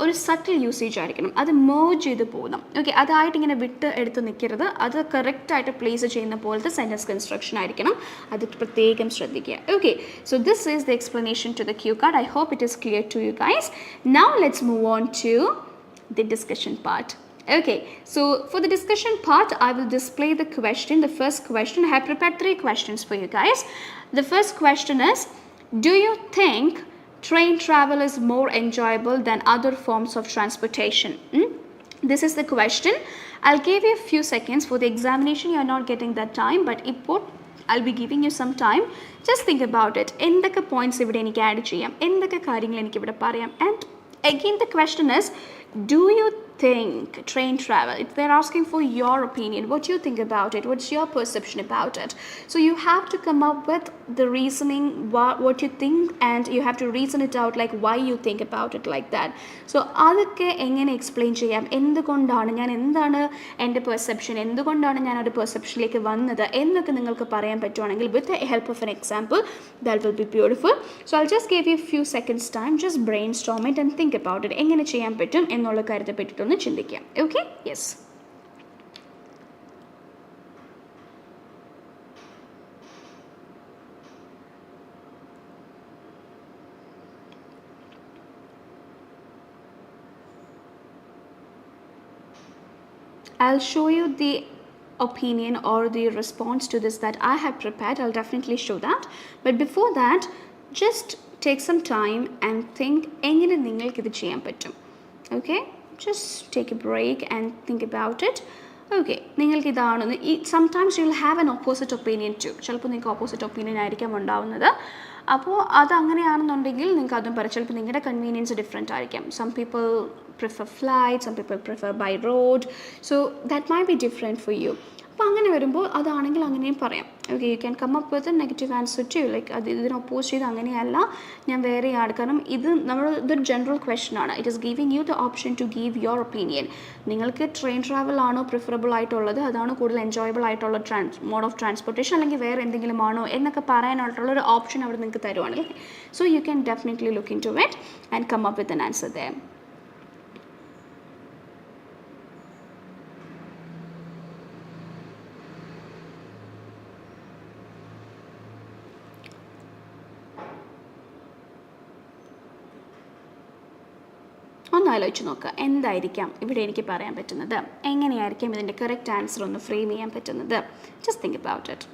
ഒരു സട്ടിൽ യൂസേജ് ആയിരിക്കണം. അത് മേർജ് ചെയ്ത് പോകണം. ഓക്കെ, അതായിട്ട് ഇങ്ങനെ വിട്ട് എടുത്ത് നിൽക്കരുത്. അത് കറക്റ്റായിട്ട് പ്ലേസ് ചെയ്യുന്ന പോലത്തെ സെൻറ്റൻസ് കൺസ്ട്രക്ഷൻ ആയിരിക്കണം. അത് പ്രത്യേകം ശ്രദ്ധിക്കുക. Okay, so this is the explanation to the cue card. I hope it is clear to you guys. Now let's move on to the discussion part. Okay, so for the discussion part, I will display the question. The first question, I have prepared 3 questions for you guys. The first question is, do you think train travel is more enjoyable than other forms of transportation? This is the question. I'll give you a few seconds for the examination. You are not getting that time, but I'll be giving you some time. Just think about it. എന്തൊക്കെ points ഇവിടെ എനിക്ക് add ചെയ്യാം, എന്തൊക്കെ കാര്യങ്ങൾ എനിക്ക് ഇവിടെ പറയാം. And again the question is, do you think train travel, if they're asking for your opinion, what do you think about it, what's your perception about it? So you have to come up with the reasoning, what you think, and you have to reason it out, like why you think about it like that. So adokke engane explain cheyam, endukondana njan endana ende perception, endukondana njan oru perception like vannathu ennokke ningalku parayan pattuvanengil with the help of an example, that will be beautiful. So I'll just give you a few seconds time, just brainstorm it and think about it, engane cheyan pattum ennulla karyathe pettittu ഒന്ന് ചിന്തിക്കാം. Okay, yes. I'll show you the opinion or the response to this that I have prepared. I'll definitely show that. But before that, just take some time and think എങ്ങനെ നിങ്ങൾക്ക് ഇത് ചെയ്യാൻ പറ്റും. Okay, just take a break and think about it. Okay, നിങ്ങൾക്ക് ഇതാണെന്ന് sometimes you'll have an opposite opinion too. ചിലപ്പോൾ നിങ്ങൾക്ക് opposite opinion ആയിരിക്കാം ഉണ്ടാവുന്നത്. അപ്പോൾ അതങ്ങനെയാണെന്നുണ്ടെങ്കിൽ നിങ്ങൾക്ക് അതും പറയാം. ചിലപ്പോൾ നിങ്ങളുടെ കൺവീനിയൻസ് ഡിഫറെൻ്റ് ആയിരിക്കാം. Some people prefer flight, some people prefer by road, so that might be different for you. അപ്പോൾ അങ്ങനെ വരുമ്പോൾ അതാണെങ്കിൽ അങ്ങനെയും പറയാം. Okay, you can come up with a negative answer too, like അത് ഇതിന് ഒപ്പോസ് ചെയ്ത് അങ്ങനെയല്ല ഞാൻ വേറെയാണ്. കാരണം ഇതൊരു ജനറൽ ക്വസ്റ്റൻ ആണ്. It is giving you the option to give your opinion. നിങ്ങൾക്ക് ട്രെയിൻ ട്രാവൽ ആണോ പ്രിഫറബിൾ ആയിട്ടുള്ളത്, അതാണോ കൂടുതൽ എൻജോയബിൾ ആയിട്ടുള്ള മോഡ് ഓഫ് ട്രാൻസ്പോർട്ടേഷൻ, അല്ലെങ്കിൽ വേറെ എന്തെങ്കിലും ആണോ എന്നൊക്കെ പറയാനായിട്ടുള്ളൊരു ഓപ്ഷൻ അവിടെ നിങ്ങൾക്ക് തരുവാണ്. So you can definitely look into it and come up with an answer there. ഒന്ന് ആലോചിച്ച് നോക്കുക, എന്തായിരിക്കാം ഇവിടെ എനിക്ക് പറയാൻ പറ്റുന്നത്, എങ്ങനെയായിരിക്കും ഇതിൻ്റെ കറക്റ്റ് ആൻസർ ഒന്ന് ഫ്രെയിം ചെയ്യാൻ പറ്റുന്നത്. Just think about it.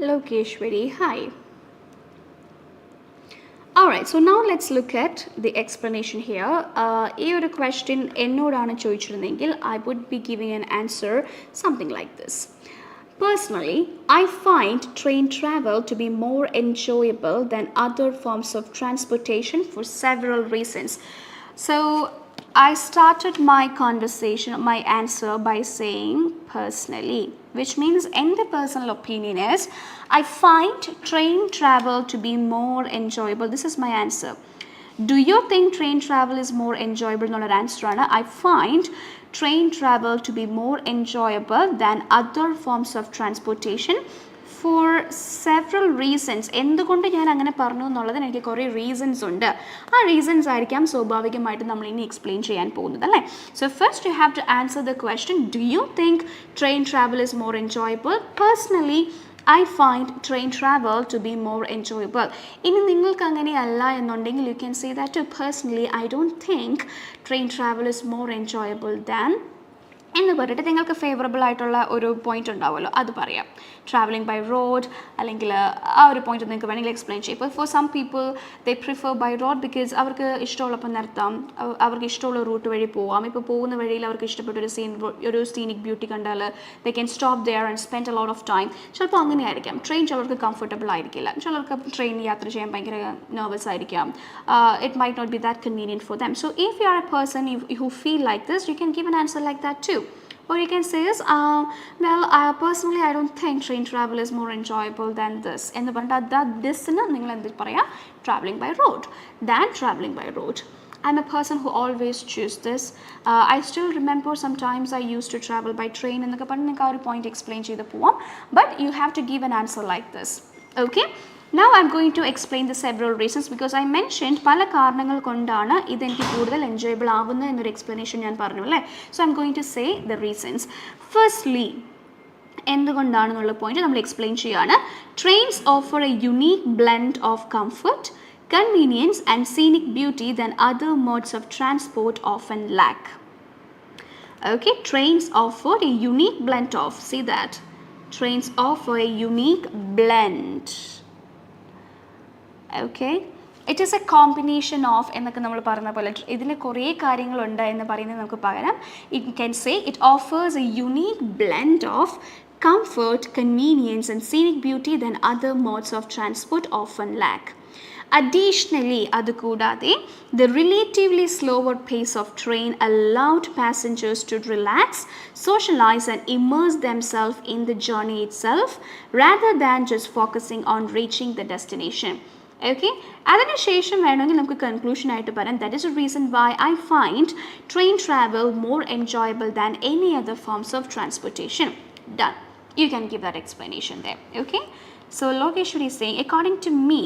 𝐿𝐿𝐬𝐬𝐢𝐧, hi. Alright, so now let's look at the explanation here. ഈ ഒരു question എന്നോടാണ് ചോദിച്ചിരുന്നെങ്കിൽ I would be giving an answer something like this. Personally, I find train travel to be more enjoyable than other forms of transportation for several reasons. So I started my conversation, my answer by saying personally, which means in the personal opinion is I find train travel to be more enjoyable. This is my answer. Do you think train travel is more enjoyable? No, answer. I find train travel to be more enjoyable than other forms of transportation for several reasons. എന്തുകൊണ്ട് ഞാൻ അങ്ങനെ പറഞ്ഞു എന്നുള്ളതിന് എനിക്ക് കുറേ reasons ഉണ്ട്. ആ reasons ആയിരിക്കാം സ്വാഭാവികമായിട്ട് നമ്മൾ ഇനി എക്സ്പ്ലെയിൻ ചെയ്യാൻ പോകുന്നത്, അല്ലേ? So first you have to answer the question, do you think train travel is more enjoyable? Personally I find train travel to be more enjoyable. ഇനി നിങ്ങൾക്ക് അങ്ങനെയല്ല എന്നുണ്ടെങ്കിൽ you can say that too. Personally, I don't think train travel is more enjoyable than എന്ന് പറഞ്ഞിട്ട് നിങ്ങൾക്ക് favourable ആയിട്ടുള്ള ഒരു point ഉണ്ടാവുമല്ലോ, അത് പറയാം. ട്രാവലിംഗ് ബൈ റോഡ് അല്ലെങ്കിൽ ആ ഒരു പോയിന്റ് നിങ്ങൾക്ക് വേണമെങ്കിൽ എക്സ്പ്ലെയിൻ ചെയ്യും. ഇപ്പോൾ for some people they prefer by road because അവർക്ക് ഇഷ്ടമുള്ളപ്പോൾ നിർത്താം, അവർക്ക് ഇഷ്ടമുള്ള റൂട്ട് വഴി പോവാം. ഇപ്പോൾ പോകുന്ന വഴിയിൽ അവർക്ക് ഇഷ്ടപ്പെട്ട ഒരു സീനിക് ബ്യൂട്ടി കണ്ടാൽ they can stop there and spend a lot of time. ചിലപ്പോൾ അങ്ങനെയായിരിക്കാം. ട്രെയിൻ ചിലർക്ക് കംഫർട്ടബിൾ ആയിരിക്കില്ല, ചിലർക്ക് ട്രെയിൻ യാത്ര ചെയ്യാൻ ഭയങ്കര നെർവസ് ആയിരിക്കാം. It might not be that convenient for them. So if you are a person who feel like this, you can give an answer like that too. Or you can say is, well, personally I don't think train travel is more enjoyable than this. And this ningal endu paraya traveling by road than traveling by road. I'm a person who always choose this. I still remember sometimes I used to travel by train എന്നൊക്കെ പറഞ്ഞ് നിങ്ങൾക്ക് ആ ഒരു point explain ചെയ്ത് പോവാം. But you have to give an answer like this. Okay? Now I'm going to explain the several reasons because I mentioned പല കാരണങ്ങൾ കൊണ്ടാണ് ഇതെനിക്ക് കൂടുതൽ എൻജോയബിൾ ആവുന്നത് എന്നൊരു എക്സ്പ്ലനേഷൻ ഞാൻ പറഞ്ഞു, അല്ലേ? So I'm going to say the reasons. Firstly, എന്തുകൊണ്ടാണെന്നുള്ള പോയിന്റ് നമ്മൾ എക്സ്പ്ലെയിൻ ചെയ്യാണ്. Trains offer a unique blend of comfort, convenience and scenic beauty than other modes of transport often lack. Okay, trains offer a unique blend of, see that, trains offer a unique blend. Okay, it is a combination of എന്നൊക്കെ നമ്മൾ പറഞ്ഞ പോലെ ഇതിൽ കുറേ കാര്യങ്ങളുണ്ട് എന്ന് പറയുന്നത് നമുക്ക് പകരം you can say it offers a unique blend of comfort, convenience and scenic beauty than other modes of transport often lack. Additionally, അതുകൂടാതെ the relatively slower pace of train allowed passengers to relax, socialize and immerse themselves in the journey itself rather than just focusing on reaching the destination. Okay, അതിനുശേഷം വേണമെങ്കിൽ നമുക്ക് conclusion ആയിട്ട് പറയാം that is the reason why I find train travel more enjoyable than any other forms of transportation. Done. You can give that explanation there. Okay, so Lokeshwari is saying, according to me,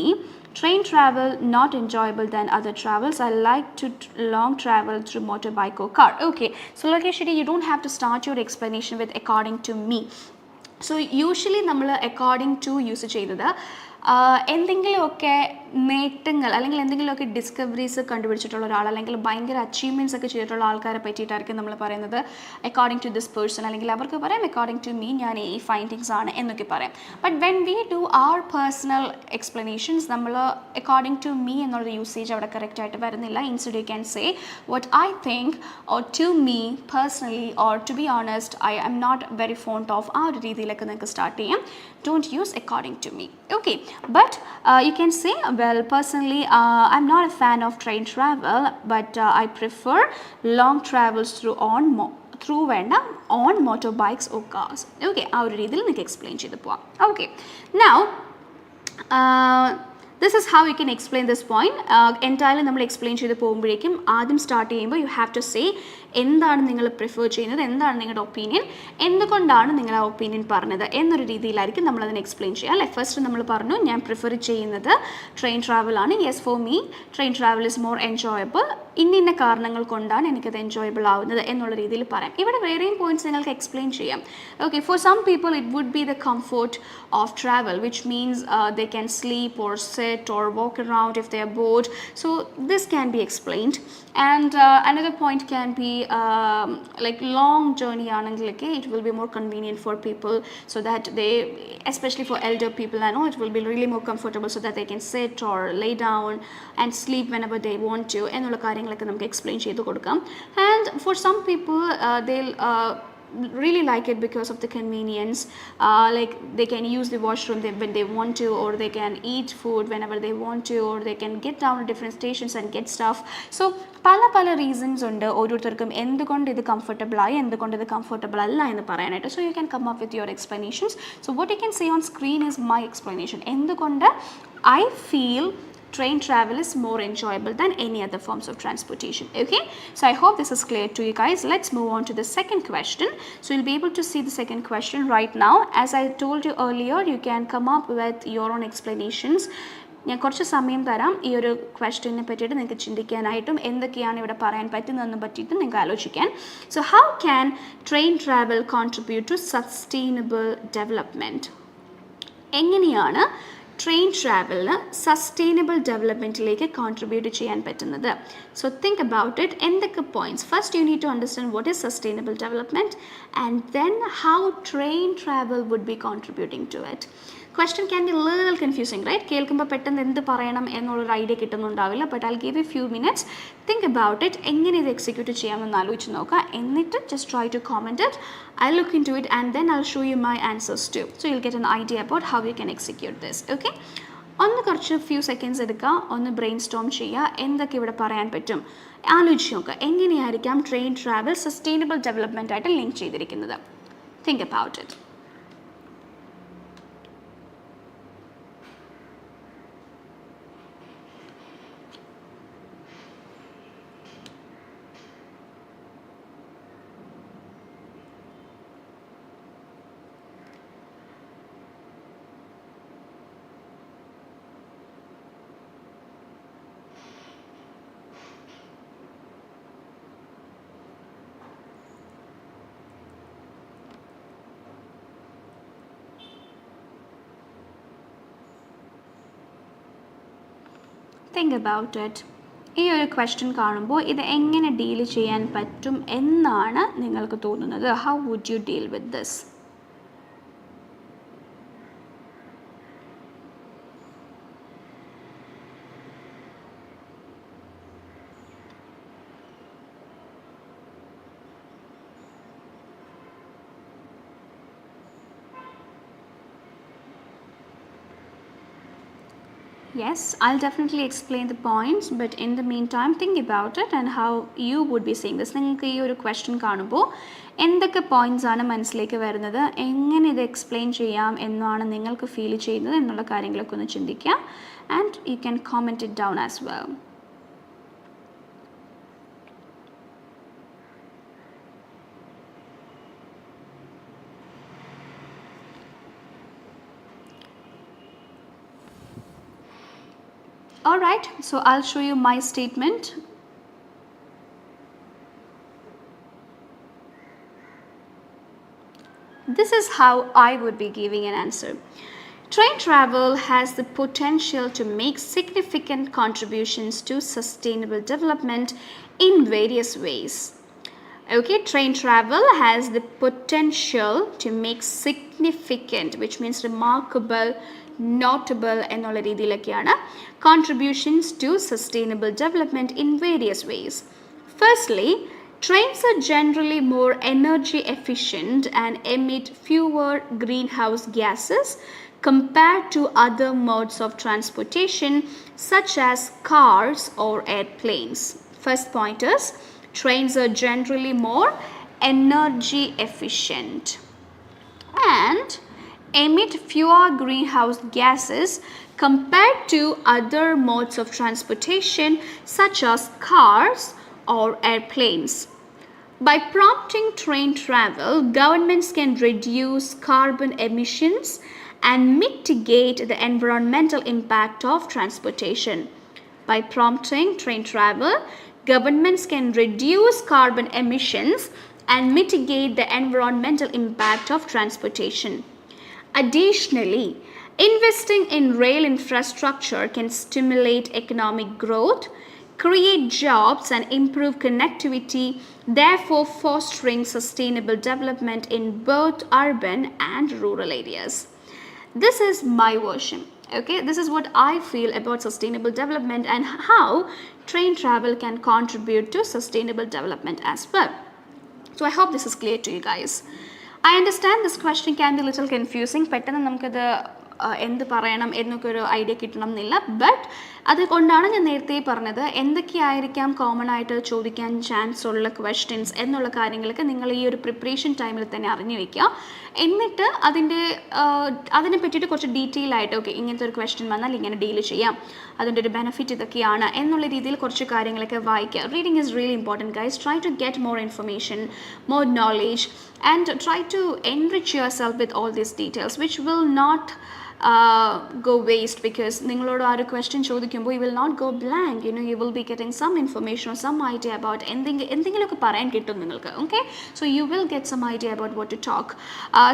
train travel not enjoyable than other travels. I like to long travel through motorbike or car. Okay, so Lokeshwari, you don't have to start your explanation with according to me. So usually നമ്മൾ according to use ചെയ്തത് എന്തെങ്കിലുമൊക്കെ നേട്ടങ്ങൾ അല്ലെങ്കിൽ എന്തെങ്കിലുമൊക്കെ discoveries കണ്ടുപിടിച്ചിട്ടുള്ള ഒരാൾ അല്ലെങ്കിൽ ഭയങ്കര achievements ഒക്കെ ചെയ്തിട്ടുള്ള ആൾക്കാരെ പറ്റിയിട്ടായിരിക്കും നമ്മൾ പറയുന്നത് അക്കോർഡിംഗ് ടു ദിസ് പേഴ്സൺ, അല്ലെങ്കിൽ അവർക്ക് പറയാം അക്കോർഡിംഗ് ടു മീ ഞാൻ ഈ ഫൈൻഡിങ്സ് ആണ് എന്നൊക്കെ പറയാം. But when we do our personal explanations നമ്മൾ അക്കോർഡിംഗ് ടു മീ എന്നുള്ള യൂസേജ് അവിടെ കറക്റ്റായിട്ട് വരുന്നില്ല. Instead you can say what I think or to me personally or to be honest I am not very fond of ആ ഒരു രീതിയിലൊക്കെ നിങ്ങൾക്ക് start ചെയ്യാം. Don't use according to me. Okay, but you can say, well, personally I'm not a fan of train travel, but I prefer long travels through on motorbikes or cars. Okay, ആ ഒരു രീതിയിൽ നിങ്ങൾക്ക് explain ചെയ്ത് പോവാം. Okay, now this is how you can explain this point. Entirely നമ്മൾ explain ചെയ്ത് പോകുമ്പോഴേക്കും ആദ്യം സ്റ്റാർട്ട് ചെയ്യുമ്പോൾ യു ഹാവ് ടു സേ എന്താണ് നിങ്ങൾ പ്രിഫർ ചെയ്യുന്നത്, എന്താണ് നിങ്ങളുടെ ഒപ്പീനിയൻ, എന്തുകൊണ്ടാണ് നിങ്ങൾ ആ ഒപ്പീനിയൻ പറഞ്ഞത് എന്നൊരു രീതിയിലായിരിക്കും നമ്മളതിനെ എക്സ്പ്ലെയിൻ ചെയ്യുക അല്ലേ. ഫസ്റ്റ് നമ്മൾ പറഞ്ഞു ഞാൻ പ്രിഫർ ചെയ്യുന്നത് ട്രെയിൻ ട്രാവലാണ്. Yes, for me train travel is more enjoyable. ഇന്ന കാരണങ്ങൾ കൊണ്ടാണ് എനിക്കത് എൻജോയബിൾ ആവുന്നത് എന്നുള്ള രീതിയിൽ പറയാം. ഇവിടെ വേറെയും പോയിന്റ്സ് നിങ്ങൾക്ക് എക്സ്പ്ലെയിൻ ചെയ്യാം. Okay, for some people it would be the comfort of travel which means they can sleep or sit or walk around if they are bored. So this can be explained. And another point can be like long journey aanengilke it will be more convenient for people, so that they, especially for elder people, I know it will be really more comfortable so that they can sit or lay down and sleep whenever they want to ennulla karyangalokke namukku explain cheyidu kodukam. And for some people they'll really like it because of the convenience, like they can use the washroom when they want to, or they can eat food whenever they want to, or they can get down at different stations and get stuff. So പല reasons ഉണ്ട് ഓരോരുത്തർക്കും എന്തുകൊണ്ട് ഇത് comfortable ആയി, എന്തുകൊണ്ട് ഇത് comfortable അല്ല എന്ന് പറയാനായിട്ട്. So you can come up with your explanations. So what you can say on screen is my explanation. എന്തുകൊണ്ട് I feel train travel is more enjoyable than any other forms of transportation. Okay, so I hope this is clear to you guys. Let's move on to the second question. So you'll be able to see the second question right now. As I told you earlier, you can come up with your own explanations. ഞാൻ കുറച്ച് സമയം തരാം ഈ ഒരു ക്വസ്റ്റ്യനെ പറ്റിയിട്ട് നിങ്ങൾക്ക് ചിന്തിക്കാനായിട്ടും എന്തൊക്കെയാണ് ഇവിടെ പറയാൻ പറ്റുന്നതെന്ന് പറ്റിയിട്ട് നിങ്ങൾക്ക് ആലോചിക്കാൻ. So how can train travel contribute to sustainable development? എങ്ങനെയാണ് ട്രെയിൻ ട്രാവലിന് സസ്റ്റൈനബിൾ ഡെവലപ്മെൻറ്റിലേക്ക് കോൺട്രിബ്യൂട്ട് ചെയ്യാൻ പറ്റുന്നത്? So think about it. എന്തൊക്കെ points? First you need to understand what is sustainable development and then how train travel would be contributing to it. Question can be a little confusing, right? കേൾക്കുമ്പോൾ പെട്ടെന്ന് എന്ത് പറയണം എന്നുള്ളൊരു idea കിട്ടുന്നുണ്ടാവില്ല. But I give you few minutes. Think about it. എങ്ങനെ ഇത് execute ചെയ്യാമെന്ന് ആലോചിച്ച് നോക്കുക. എന്നിട്ട് just try to comment it. I look into it and then I show you my answers too. So you'll get an idea about how you can execute this. Okay, ഒന്ന് കുറച്ച് few seconds എടുക്കുക, ഒന്ന് brainstorm ചെയ്യുക. എന്തൊക്കെ ഇവിടെ പറയാൻ പറ്റും ആലോചിച്ച് നോക്കുക. എങ്ങനെയായിരിക്കാം ട്രെയിൻ ട്രാവൽ സസ്റ്റൈനബിൾ ഡെവലപ്മെൻ്റ് ആയിട്ട് ലിങ്ക് ചെയ്തിരിക്കുന്നത്? Think about it. Think about it. ഈ ഒരു ക്വസ്റ്റ്യൻ കാണുമ്പോൾ ഇത് എങ്ങനെ ഡീൽ ചെയ്യാൻ പറ്റും എന്നാണ് നിങ്ങൾക്ക് തോന്നുന്നത്? How would you deal with this? Yes, I'll definitely explain the points, but in the meantime, think about it and how you would be seeing this. നിങ്ങൾക്ക് ഈ ഒരു ക്വസ്റ്റ്യൻ കാണുമ്പോൾ എന്തൊക്കെ പോയിന്റ്സ് ആണ് മനസ്സിലേക്ക് വരുന്നത്, എങ്ങനെ ഇത് എക്സ്പ്ലെയിൻ ചെയ്യാം എന്നാണ് നിങ്ങൾക്ക് ഫീൽ ചെയ്യുന്നത് എന്നുള്ള കാര്യങ്ങളൊക്കെ ഒന്ന് ചിന്തിക്കുക. And you can comment it down as well. Alright, so I'll show you my statement. This is how I would be giving an answer. Train travel has the potential to make significant contributions to sustainable development in various ways. Okay, train travel has the potential to make significant, which means remarkable, notable എന്നുള്ള രീതിയിലൊക്കെയാണ്, contributions to sustainable development in various ways. Firstly, trains are generally more energy efficient and emit fewer greenhouse gases compared to other modes of transportation such as cars or airplanes. First point is, trains are generally more energy efficient and emit fewer greenhouse gases compared to other modes of transportation such as cars or airplanes. By prompting train travel, governments can reduce carbon emissions and mitigate the environmental impact of transportation. By prompting train travel, governments can reduce carbon emissions and mitigate the environmental impact of transportation. Additionally, investing in rail infrastructure can stimulate economic growth, create jobs and improve connectivity, therefore fostering sustainable development in both urban and rural areas. This is my version. Okay, this is what I feel about sustainable development and how train travel can contribute to sustainable development as well. So I hope this is clear to you guys. I understand this question can be a little confusing. പെട്ടെന്ന് നമുക്കത് എന്ത് പറയണം എന്നൊക്കെ ഒരു idea കിട്ടണം എന്നില്ല. But അതുകൊണ്ടാണ് ഞാൻ നേരത്തെ പറഞ്ഞത് എന്തൊക്കെയായിരിക്കാം കോമൺ ആയിട്ട് ചോദിക്കാൻ ചാൻസ് ഉള്ള ക്വസ്റ്റ്യൻസ് എന്നുള്ള കാര്യങ്ങളൊക്കെ നിങ്ങൾ ഈ ഒരു പ്രിപ്പറേഷൻ ടൈമിൽ തന്നെ അറിഞ്ഞു വയ്ക്കുക. എന്നിട്ട് അതിനെ പറ്റിയിട്ട് കുറച്ച് ഡീറ്റെയിൽ ആയിട്ട് ഓക്കെ ഇങ്ങനത്തെ ഒരു ക്വസ്റ്റ്യൻ വന്നാൽ ഇങ്ങനെ ഡീൽ ചെയ്യാം, അതിൻ്റെ ഒരു ബെനിഫിറ്റ് ഇതൊക്കെയാണ് എന്നുള്ള രീതിയിൽ കുറച്ച് കാര്യങ്ങളൊക്കെ വായിക്കുക. Reading is really important guys. Try to get more information, more knowledge and try to enrich yourself with all these details which will not go waste, because നിങ്ങളോട് ആ ഒരു ക്വസ്റ്റ്യൻ ചോദിക്കുമ്പോൾ you will not go blank, you will be getting some information or some idea about എന്തെങ്കിലുമൊക്കെ പറയാൻ കിട്ടും നിങ്ങൾക്ക്. Okay, so you will get some idea about what to talk.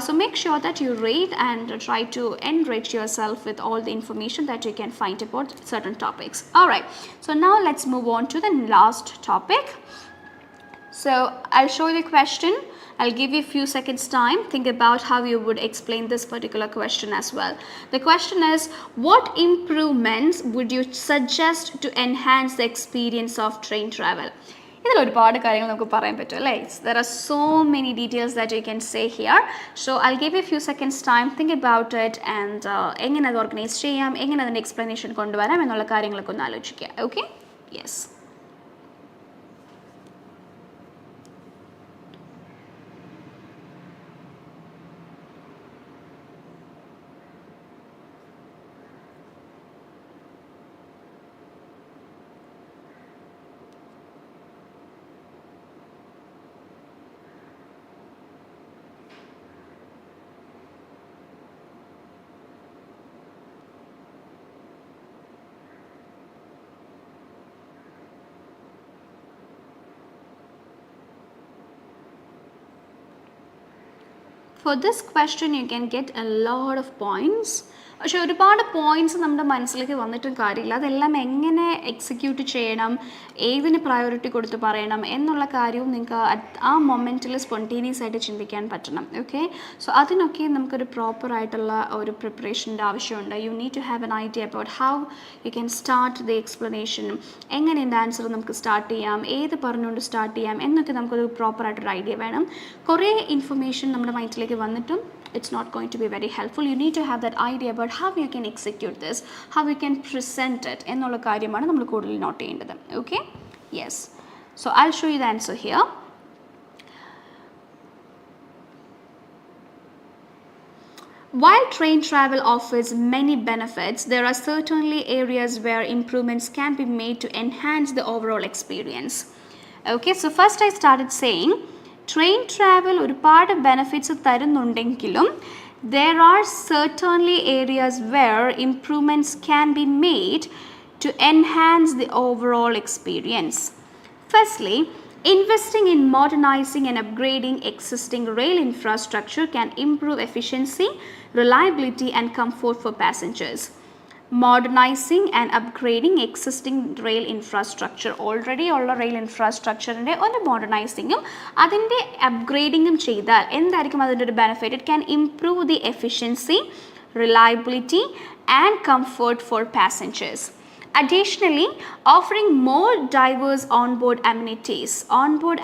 So make sure that you read and try to enrich yourself with all the information that you can find about certain topics. Alright, so now let's move on to the last topic. So I'll show you the question. I'll give you a few seconds time. Think about how you would explain this particular question as well. The question is, what improvements would you suggest to enhance the experience of train travel? ഇതിൽ ഒരുപാട് കാര്യങ്ങൾ നമുക്ക് പറയാൻ പറ്റും അല്ലേ. There are so many details that you can say here. So I'll give you a few seconds time. Think about it and എങ്ങനെ അത് organise ചെയ്യാം, എങ്ങനെ അതിൻ്റെ എക്സ്പ്ലനേഷൻ കൊണ്ടുവരാം എന്നുള്ള കാര്യങ്ങളൊക്കെ ഒന്ന് ആലോചിക്കുക. Okay, yes. For this question you can get a lot of points. പക്ഷേ ഒരുപാട് പോയിൻറ്റ്സ് നമ്മുടെ മനസ്സിലേക്ക് വന്നിട്ടും കാര്യമില്ല. അതെല്ലാം എങ്ങനെ എക്സിക്യൂട്ട് ചെയ്യണം, ഏതിന് പ്രയോറിറ്റി കൊടുത്ത് പറയണം എന്നുള്ള കാര്യവും നിങ്ങൾക്ക് ആ മൊമെൻറ്റിൽ സ്പോണ്ടേനിയസ് ആയിട്ട് ചിന്തിക്കാൻ പറ്റണം. ഓക്കെ, സോ അതിനൊക്കെ നമുക്കൊരു പ്രോപ്പറായിട്ടുള്ള ഒരു പ്രിപ്പറേഷൻ്റെ ആവശ്യമുണ്ട്. You need to have an idea about how you can start the explanation, എങ്ങനെ എൻ്റെ ആൻസർ നമുക്ക് സ്റ്റാർട്ട് ചെയ്യാം, ഏത് പറഞ്ഞുകൊണ്ട് സ്റ്റാർട്ട് ചെയ്യാം എന്നൊക്കെ നമുക്കൊരു പ്രോപ്പറായിട്ടൊരു ഐഡിയ വേണം. കുറേ ഇൻഫർമേഷൻ നമ്മുടെ മൈൻഡിലേക്ക് വന്നിട്ടും it's not going to be very helpful. You need to have that idea about how you can execute this, how you can present it എന്നുള്ള കാര്യമാണ് നമ്മൾ കൂടുതൽ നോട്ട് ചെയ്യേണ്ടത്. Okay, yes, so I'll show you the answer here. While train travel offers many benefits, there are certainly areas where improvements can be made to enhance the overall experience. Okay, so first I started saying train travel ഒരുപാട് benefits തരുന്നുണ്ടെങ്കിലും there are certainly areas where improvements can be made to enhance the overall experience. Firstly, investing in modernizing and upgrading existing rail infrastructure can improve efficiency, reliability and comfort for passengers. Modernizing and upgrading existing rail infrastructure, already ഉള്ള rail infrastructure ന്റെ ഒന്ന് മോഡേണൈസിങ്ങും അതിൻ്റെ അപ്ഗ്രേഡിങ്ങും ചെയ്താൽ എന്തായിരിക്കും അതിൻ്റെ ഒരു benefit? It can improve the efficiency, reliability and comfort for passengers. Additionally, offering more diverse onboard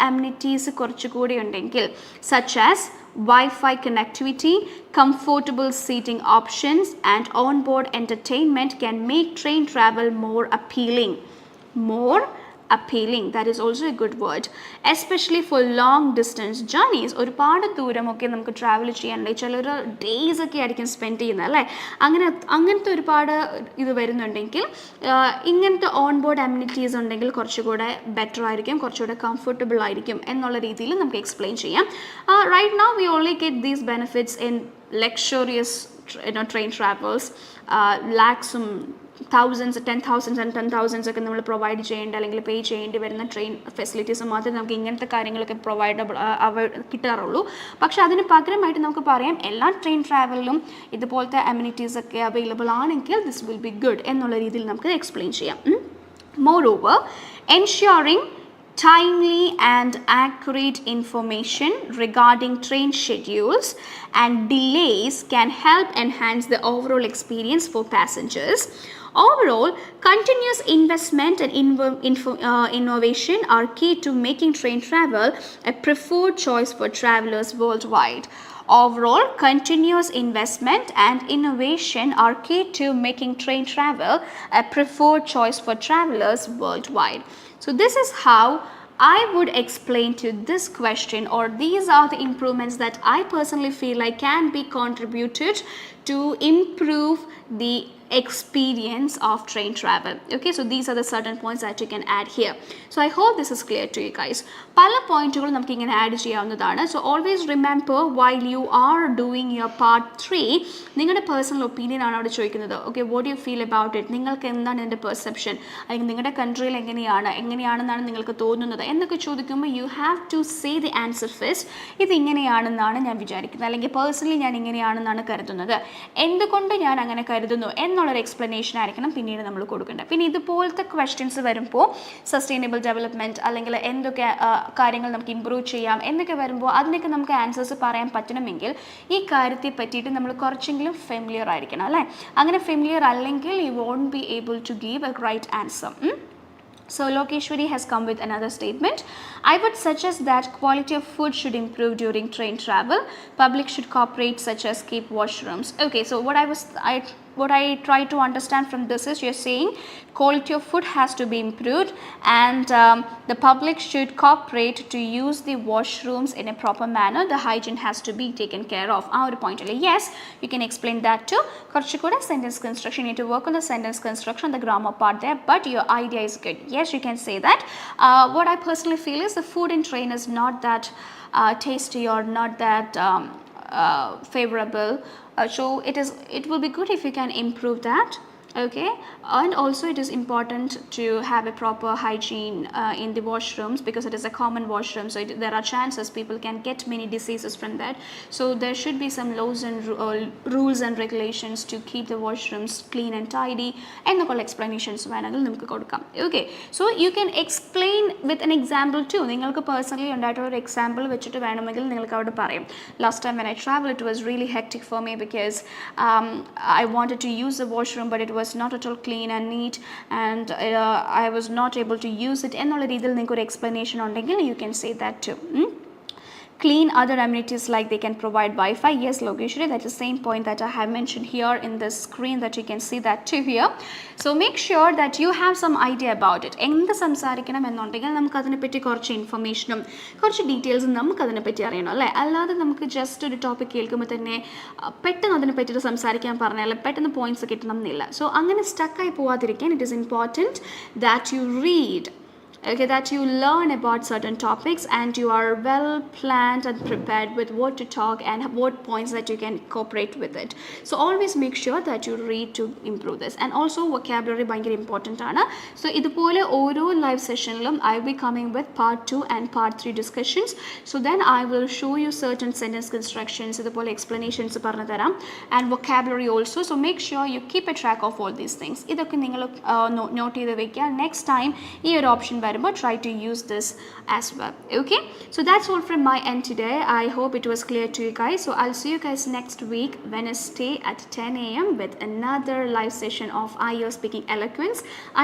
amenities കുറച്ചുകൂടി ഉണ്ടെങ്കിൽ such as Wi-Fi connectivity, comfortable seating options and onboard entertainment can make train travel more appealing. That is also a good word, especially for long distance journeys. ഒരുപാട് ദൂരമൊക്കെ നമുക്ക് travel ചെയ്യാനുണ്ട്, ചിലർ days ഒക്കെ ആയിരിക്കും spend ചെയ്യുന്നത് അല്ലേ. അങ്ങനത്തെ ഒരുപാട് ഇത് വരുന്നുണ്ടെങ്കിൽ ഇങ്ങനത്തെ ഓൺ ബോർഡ് അമ്യൂണിറ്റീസ് ഉണ്ടെങ്കിൽ കുറച്ചുകൂടെ ബെറ്റർ ആയിരിക്കും, കുറച്ചുകൂടെ കംഫർട്ടബിൾ ആയിരിക്കും എന്നുള്ള രീതിയിൽ നമുക്ക് എക്സ്പ്ലെയിൻ ചെയ്യാം. Right now we only get these benefits in luxurious train travels. Lakhs, thousands, 10,000s and 10,000s ഒക്കെ നമ്മൾ പ്രൊവൈഡ് ചെയ്യേണ്ട അല്ലെങ്കിൽ പേ ചെയ്യേണ്ടി വരുന്ന ട്രെയിൻ ഫെസിലിറ്റീസ് മാത്രമേ നമുക്ക് ഇങ്ങനത്തെ കാര്യങ്ങളൊക്കെ കിട്ടാറുള്ളൂ. പക്ഷേ അതിന് പകരമായിട്ട് നമുക്ക് പറയാം എല്ലാ ട്രെയിൻ ട്രാവലിലും ഇതുപോലത്തെ അമ്യൂണിറ്റീസ് ഒക്കെ അവൈലബിൾ ആണെങ്കിൽ ദിസ് വിൽ ബി ഗുഡ് എന്നുള്ള രീതിയിൽ നമുക്ക് എക്സ്പ്ലെയിൻ ചെയ്യാം. Moreover, ensuring timely and accurate information regarding train schedules and delays can help enhance the overall experience for passengers. Overall, continuous investment and innovation are key to making train travel a preferred choice for travelers worldwide. Overall, continuous investment and innovation are key to making train travel a preferred choice for travelers worldwide. So this is how I would explain to this question, or these are the improvements that I personally feel like can be contributed to improve the experience of train travel. Okay, so these are the certain points that you can add here. So I hope this is clear to you guys. Pala pointuകൾ നമുക്ക് ഇങ്ങനെ add ചെയ്യാവുന്നതാണ്. So always remember, while you are doing your part 3, നിങ്ങളുടെ personal opinion ആണ് അവിടെ ചോദിക്കുന്നത്. Okay, what do you feel about it? നിങ്ങൾക്ക് എന്താണ് ഇതിൻ്റെ പെർസെപ്ഷൻ, അല്ലെങ്കിൽ നിങ്ങളുടെ കൺട്രിയിൽ എങ്ങനെയാണെന്നാണ് നിങ്ങൾക്ക് തോന്നുന്നത് എന്നൊക്കെ ചോദിക്കുമ്പോൾ you have to say the answer first. ഇത് ഇങ്ങനെയാണെന്നാണ് ഞാൻ വിചാരിക്കുന്നത്, അല്ലെങ്കിൽ പേഴ്സണലി ഞാൻ ഇങ്ങനെയാണെന്നാണ് കരുതുന്നത്, എന്തുകൊണ്ട് ഞാൻ അങ്ങനെ കരുതുന്നു എന്നുള്ളൊരു എക്സ്പ്ലനേഷൻ ആയിരിക്കണം പിന്നീട് നമ്മൾ കൊടുക്കേണ്ടത്. പിന്നെ ഇതുപോലത്തെ ക്വസ്റ്റ്യൻസ് വരുമ്പോൾ സസ്റ്റൈനബിൾ ഡെവലപ്മെൻറ്റ് അല്ലെങ്കിൽ എന്തൊക്കെ കാര്യങ്ങൾ നമുക്ക് ഇമ്പ്രൂവ് ചെയ്യാം എന്നൊക്കെ വരുമ്പോൾ അതിനൊക്കെ നമുക്ക് ആൻസേഴ്സ് പറയാൻ പറ്റണമെങ്കിൽ ഈ കാര്യത്തെ പറ്റിയിട്ട് നമ്മൾ കുറച്ചെങ്കിലും ഫെമിലിയർ ആയിരിക്കണം അല്ലേ. അങ്ങനെ ഫെമിലിയർ അല്ലെങ്കിൽ you won't be able to give a right answer. So 𝐂𝐿𝐴𝐻𝐿 has come with another statement. I would suggest that quality of food should improve during train travel. Public should cooperate, such as keep washrooms. Okay, so what I try to understand from this is you're saying quality of food has to be improved and the public should cooperate to use the washrooms in a proper manner. The hygiene has to be taken care of. Our point. Yes, you can explain that too. Korchukuda sentence construction. You need to work on the sentence construction, the grammar part there, but your idea is good. Yes, you can say that. What I personally feel is the food in train is not that tasty or not that favorable. So it will be good if you can improve that. Okay, and also it is important to have a proper hygiene in the washrooms, because it is a common washroom, so there are chances people can get many diseases from that. So there should be some laws and rules and regulations to keep the washrooms clean and tidy, and the whole explanations വേണമെങ്കിൽ നമുക്ക് കൊടുക്കാം. Okay, so you can explain with an example too. നിങ്ങൾക്ക് personally ഉണ്ടായിട്ടുള്ള ഒരു example വെച്ചിട്ട് വേണമെങ്കിൽ നിങ്ങൾക്ക് അവിടെ പറയാം. Last time when I traveled, it was really hectic for me because I wanted to use the washroom, but it was not at all clean and neat, and I was not able to use it. എന്നുള്ള രീതിയിൽ നിങ്ങൾക്ക് ഒരു explanation ഉണ്ടെങ്കിൽ you can say that too. clean other amenities like they can provide Wi-Fi. Yes, Logeshwari, that's the same point that I have mentioned here in the screen that you can see that too here. So make sure that you have some idea about it. എന്ത് സംസാരിക്കണം എന്നുണ്ടെങ്കിൽ നമുക്ക് അതിനെപ്പറ്റി കുറച്ച് ഇൻഫർമേഷനും കുറച്ച് ഡീറ്റെയിൽസും നമുക്ക് അതിനെപ്പറ്റി അറിയണം അല്ലേ. അല്ലാതെ നമുക്ക് ജസ്റ്റ് ഒരു ടോപ്പിക് കേൾക്കുമ്പോൾ തന്നെ പെട്ടെന്ന് അതിനെ പറ്റിയിട്ട് സംസാരിക്കാൻ പറഞ്ഞാൽ പെട്ടെന്ന് പോയിന്റ്സ് കിട്ടണം എന്നില്ല. സോ അങ്ങനെ സ്റ്റക്കായി പോവാതിരിക്കാൻ it is important that you read, okay, that you learn about certain topics and you are well planned and prepared with what to talk and what points that you can incorporate with it. So always make sure that you read to improve this. And also vocabulary ഭയങ്കര important ആണ്. So ഇതുപോലെ ഓരോ live സെഷനിലും I will be coming with part 2 and part 3 discussions. So then I will show you certain sentence constructions, ഇതുപോലെ explanations പറഞ്ഞു തരാം, and vocabulary also. So make sure you keep a track of all these things. ഇതൊക്കെ നിങ്ങൾ not ചെയ്ത് വെക്കുക. Next time ഈ ഒരു option but try to use this as well. Okay, so that's all from my end today. I hope it was clear to you guys. So I'll see you guys next week Wednesday at 10 a.m. with another live session of IELTS Speaking Eloquence.